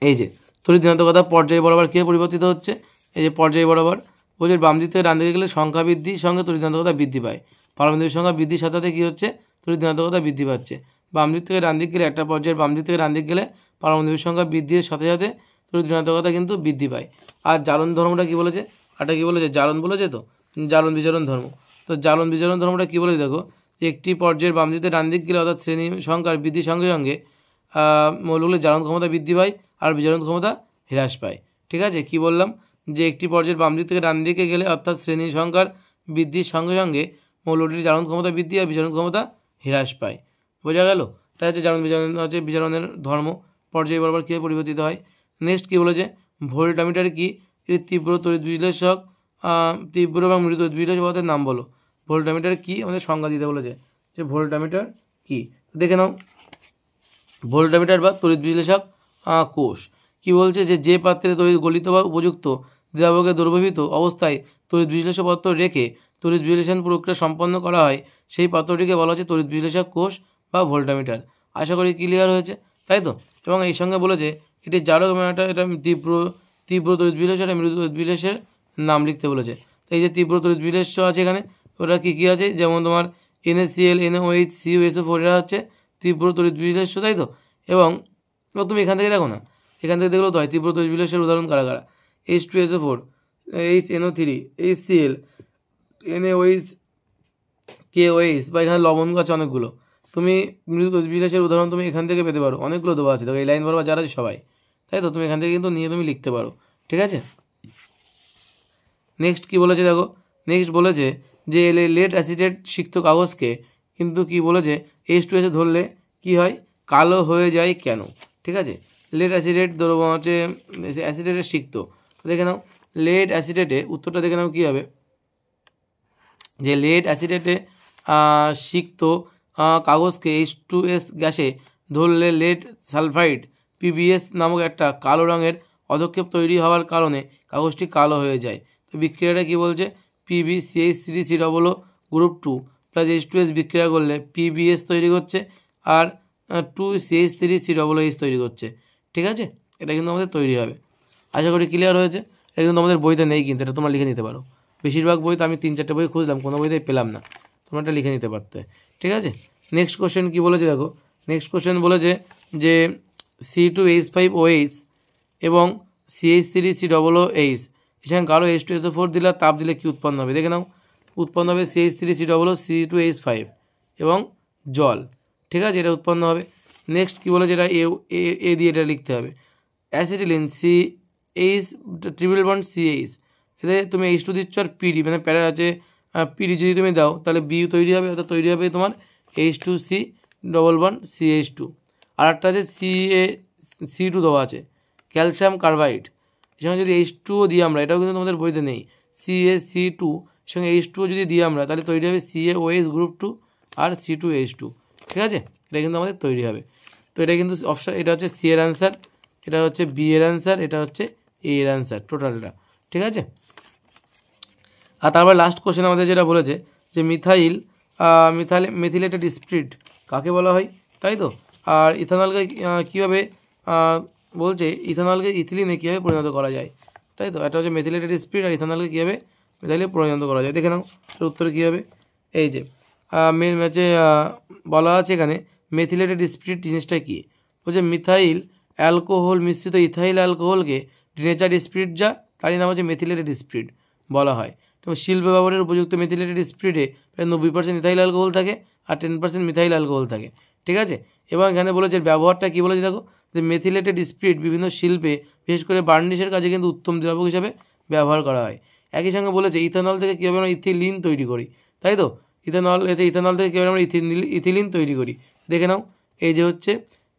Speaker 1: এই যে তড়িৎ ঋণাত্মকতা পর্যায় বরাবর কীভাবে পরিবর্তিত হচ্ছে, এই যে পর্যায় বরাবর বলছে বাম দিক থেকে ডান দিকে গেলে সংখ্যা বৃদ্ধির সঙ্গে তড়িৎ ঋণাত্মকতা বৃদ্ধি পায়, পারমাণবিক সংখ্যা বৃদ্ধির সাথে সাথে কী হচ্ছে তড়িৎ ঋণাত্মকতা বৃদ্ধি পাচ্ছে। বাম দিক থেকে ডান দিক গেলে একটা পর্যায়ের বাম দিক থেকে ডান দিক গেলে পারমাণবিক সংখ্যা বৃদ্ধির সাথে সাথে তড়িৎ ঋণাত্মকতা কিন্তু বৃদ্ধি পায়। আর জারণ ধর্মটা কী বলেছে, এটা কী বলেছে জারণ বলেছে, তো জারণ বিজারণ ধর্ম। তো জারণ বিজারণ ধর্মটা কী বলেছে দেখো, যে একটি পর্যায়ের বাম দিক থেকে ডান দিক গেলে অর্থাৎ শ্রেণী সংখ্যার বৃদ্ধির সঙ্গে সঙ্গে মৌলগুলির জারণ ক্ষমতা বৃদ্ধি পায় আর বিজারণ ক্ষমতা হ্রাস পায়। ঠিক আছে, কি বললাম, যে একটি পর্যায়ের বাম দিক থেকে ডান দিকে গেলে অর্থাৎ শ্রেণী সংখ্যার বৃদ্ধির সঙ্গে সঙ্গে মৌলটির জারণ ক্ষমতা বৃদ্ধি আর বিজারণ ক্ষমতা হ্রাস পায়। বোঝা গেল, এটা হচ্ছে জারণ বিজারণ, হচ্ছে বিজারণের ধর্ম, পর্যায় বরাবর কীভাবে পরিবর্তিত হয়। নেক্সট কী বলেছে, ভোল্টামিটার কি, এটি তীব্র তড়িৎ বিশ্লেষক, তীব্র এবং মৃদু তড়িৎ বিশ্লেষকের নাম বলো। ভোল্টামিটার কি আমাদের সংজ্ঞা দিতে বলেছে, যে ভোল্টামিটার কি, দেখে নাও। ভোল্টামিটার বা তড়িৎ বিশ্লেষক কোষ কি বলছে, যে পাত্রে তড়িৎ গলিত বা উপযুক্ত দ্রাবকে দ্রবীভূত অবস্থায় তড়িৎ বিশ্লেষক পাত্র রেখে তড়িৎ বিশ্লেষণ প্রক্রিয়া সম্পন্ন করা হয় সেই পাত্রটিকে বলা হচ্ছে তড়িৎ বিশ্লেষক কোষ বা ভোল্টামিটার। আশা করি ক্লিয়ার হয়েছে, তাই তো। এবং এই সঙ্গে বলেছে এটি জারক এবং এটা তীব্র তড়িৎ বিশ্লেষণ আর মৃদু তড়িৎ বিশ্লেষের নাম লিখতে বলেছে। তো এই যে তীব্র তড়িৎ বিশ্লেষ্য আছে এখানে, ওটা কী কী আছে, যেমন তোমার NaCl, NaOH, CuSO4 এরা হচ্ছে তীব্র তড়িৎ বিশ্লেষ্য, তাই তো। এবং তুমি এখান থেকে দেখো না, এখান থেকে দেখলেও তো হয় তীব্র তড়িৎ বিশ্লেষের উদাহরণ কারা কারা, H2SO4, HNO3, HCl, NaOH, KOH, বা এখানে লবণ আছে অনেকগুলো। তুমি মৃদু তড়িৎ বিশ্লেষের উদাহরণ তুমি এখান থেকে পেতে পারো, অনেকগুলো দেওয়া আছে, দেখো এই লাইন বরাবর যারা আছে সবাই, তাই তো। তুমি এখান থেকে কিন্তু নিয়ে তুমি লিখতে পারো, ঠিক আছে। নেক্সট কি বলেছে দেখো, নেক্সট বলেছে যে লেড অ্যাসিডেট সিক্ত কাগজকে কিন্তু কি বলেছে H2S ধরলে কি হয়, কালো হয়ে যায় কেন? ঠিক আছে, লেড অ্যাসিডেট দ্রবণ হচ্ছে অ্যাসিডেটের সিক্ত, দেখে নাও লেড অ্যাসিডেটে উত্তরটা দেখে নাও কী হবে, যে লেড অ্যাসিডেটে সিক্ত কাগজকে H2S গ্যাসে ধরলে লেড সালফাইড PbS নামক একটা কালো রঙের পদক্ষেপ তৈরি হওয়ার কারণে কাগজটি কালো হয়ে যায়। তো বিক্রিয়াটা কী বলছে, PbCH3COO গ্রুপ 2 প্লাস H2S বিক্রিয়া করলে PbS তৈরি করছে আর 2CH3COOH তৈরি করছে। ঠিক আছে, এটা কিন্তু আমাদের তৈরি হবে। আশা করি ক্লিয়ার হয়েছে। এটা কিন্তু আমাদের বইতে নেই, কিন্তু এটা তোমরা লিখে নিতে পারো। বেশিরভাগ বইতে আমি 3-4টে বই খুঁজলাম, কোনো বইতেই পেলাম না, তোমরা এটা লিখে নিতে পারতে। ঠিক আছে, নেক্সট কোশ্চেন কী বলেছে দেখো, নেক্সট কোশ্চেন বলেছে যে C2H5OH এবং CH3COOH এখানে কারো H2SO4 দিলে তাপ দিলে কী উৎপন্ন হবে, দেখে নাও উৎপন্ন হবে CH3COO C2H5 এবং জল। ঠিক আছে, এটা উৎপন্ন হবে। নেক্সট কী বলেছে, এটা এ দিয়ে এটা লিখতে হবে, acetylene CH triple bond CH, এতে তুমি H2 দিচ্ছ আর PD মানে প্যারা আছে PD যদি তুমি দাও তাহলে B তৈরি হবে, অর্থাৎ তৈরি হবে তোমার H2C ডবল বন্ড CH2। আর একটা আছে C2 দেওয়া আছে ক্যালসিয়াম কার্বাইড, সেখানে যদি H2O দিই আমরা, এটাও কিন্তু তোমাদের বইতে নেই, CaC2 সঙ্গে H2O যদি দিই আমরা তাহলে তৈরি হবে CaOH গ্রুপ 2 আর C2H2। ঠিক আছে, এটা কিন্তু আমাদের তৈরি হবে। তো এটা কিন্তু অপশান, এটা হচ্ছে সি এর অ্যান্সার, এটা হচ্ছে বি এর অ্যান্সার, এটা হচ্ছে এ এর অ্যান্সার টোটালটা। ঠিক আছে, আর তারপর লাস্ট কোশ্চেন আমাদের যেটা বলেছে যে মেথিলেটেড স্পিরিট কাকে বলা হয়, তাই তো। আর ইথানলকে কীভাবে বলছে, ইথানলকে ইথিলিনে কীভাবে পরিণত করা যায়, তাই তো। এটা হচ্ছে মেথিলেটেড স্পিরিট, আর ইথানলকে কীভাবে মেথাইলে পরিণত করা যায়, দেখে নাও এর উত্তর কী হবে। এই যে ম্যাচে বলা আছে এখানে মেথিলেটেড স্পিরিট জিনিসটা কী, বলছে মিথাইল অ্যালকোহল মিশ্রিত ইথাইল অ্যালকোহলকে ডিনেচার স্পিরিট যা তারই নাম হচ্ছে মেথিলেটেড স্পিরিট বলা হয়। তো শিল্প ব্যবহারের উপযুক্ত মেথিলেটেড স্পিরিটে প্রায় 90% ইথাইল অ্যালকোহল থাকে আর 10% মিথাইল অ্যালকোহল থাকে। ঠিক আছে, এবং এখানে বলেছে ব্যবহারটা কী বলেছে দেখো, যে মেথিলেটেড স্পিরিট বিভিন্ন শিল্পে বিশেষ করে বার্নিশের কাজে কিন্তু উত্তম দ্রব্য হিসাবে ব্যবহার করা হয়। একই সঙ্গে বলেছে ইথানল থেকে কীভাবে আমরা ইথিলিন তৈরি করি, তাই তো। ইথানল থেকে কীভাবে আমরা ইথিলিন তৈরি করি, দেখে নাও। এই যে হচ্ছে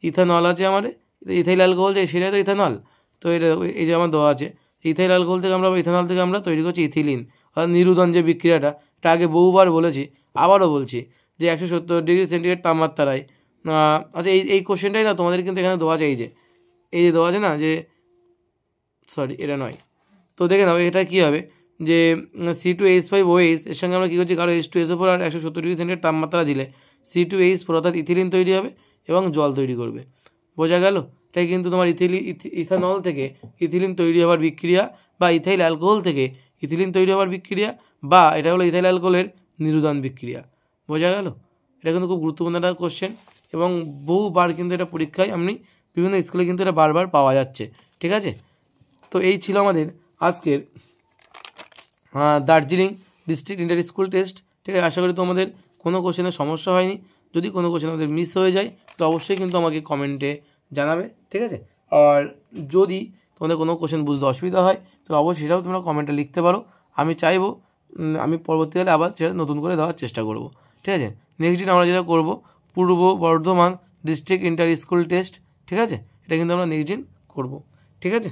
Speaker 1: ইথানল আছে আমাদের, ইথাইল অ্যালকোহল যে সেটাই তো ইথানল, তো এটা এই যে আমার দেওয়া আছে ইথাইল অ্যালকোহল থেকে আমরা ইথানল থেকে আমরা তৈরি করছি ইথিলিন, অর্থাৎ নিরুদন যে বিক্রিয়াটা, এটা আগে বহুবার বলেছি, আবারও বলছি যে 170 ডিগ্রি সেন্টিগ্রেড তাপমাত্রায়। আচ্ছা এই কোশ্চেনটাই না তোমাদের কিন্তু এখানে দেওয়া আছে, এই যে দেওয়া আছে না, যে সরি এটা নয়, তো দেখে নাও এটা কী হবে, যে C2H5OH এর সঙ্গে আমরা কী করছি, কারো H2SO4 আর 170 ডিগ্রি সেন্টিগ্রেড তাপমাত্রা দিলে C2H4 অর্থাৎ ইথিলিন তৈরি হবে এবং জল তৈরি করবে। বোঝা গেল, এটাই কিন্তু তোমার ইথানল থেকে ইথিলিন তৈরি হওয়ার বিক্রিয়া, বা ইথাইল অ্যালকোহল থেকে ইথিলিন তৈরি হওয়ার বিক্রিয়া, বা এটা হলো ইথাইল অ্যালকোহলের নিরুদন বিক্রিয়া। বোঝা গেল, এটা কিন্তু খুব গুরুত্বপূর্ণ একটা কোশ্চেন, এবং বহুবার কিন্তু এটা পরীক্ষায় আপনি বিভিন্ন স্কুলে কিন্তু এটা বারবার পাওয়া যাচ্ছে। ঠিক আছে, তো এই ছিল আমাদের আজকের Darjeeling district inter school test. ঠিক আছে, আশা করি তোমাদের কোনো কোশ্চেনের সমস্যা হয়নি। যদি কোনো কোশ্চেন আমাদের মিস হয়ে যায় তো অবশ্যই কিন্তু আমাকে কমেন্টে জানাবে। ঠিক আছে, আর যদি তোমাদের কোনো কোশ্চেন বুঝতে অসুবিধা হয় তাহলে অবশ্যই সেটাও তোমরা কমেন্টে লিখতে পারো। আমি চাইবো আমি পরবর্তীকালে আবার সেটা নতুন করে দেওয়ার চেষ্টা করব। ঠিক আছে, নেক্সট দিন আমরা যেটা করব পূর্ব Bardhaman district inter school test. ঠিক আছে, এটা কিন্তু আমরা নেক্সট দিন করব। ঠিক আছে।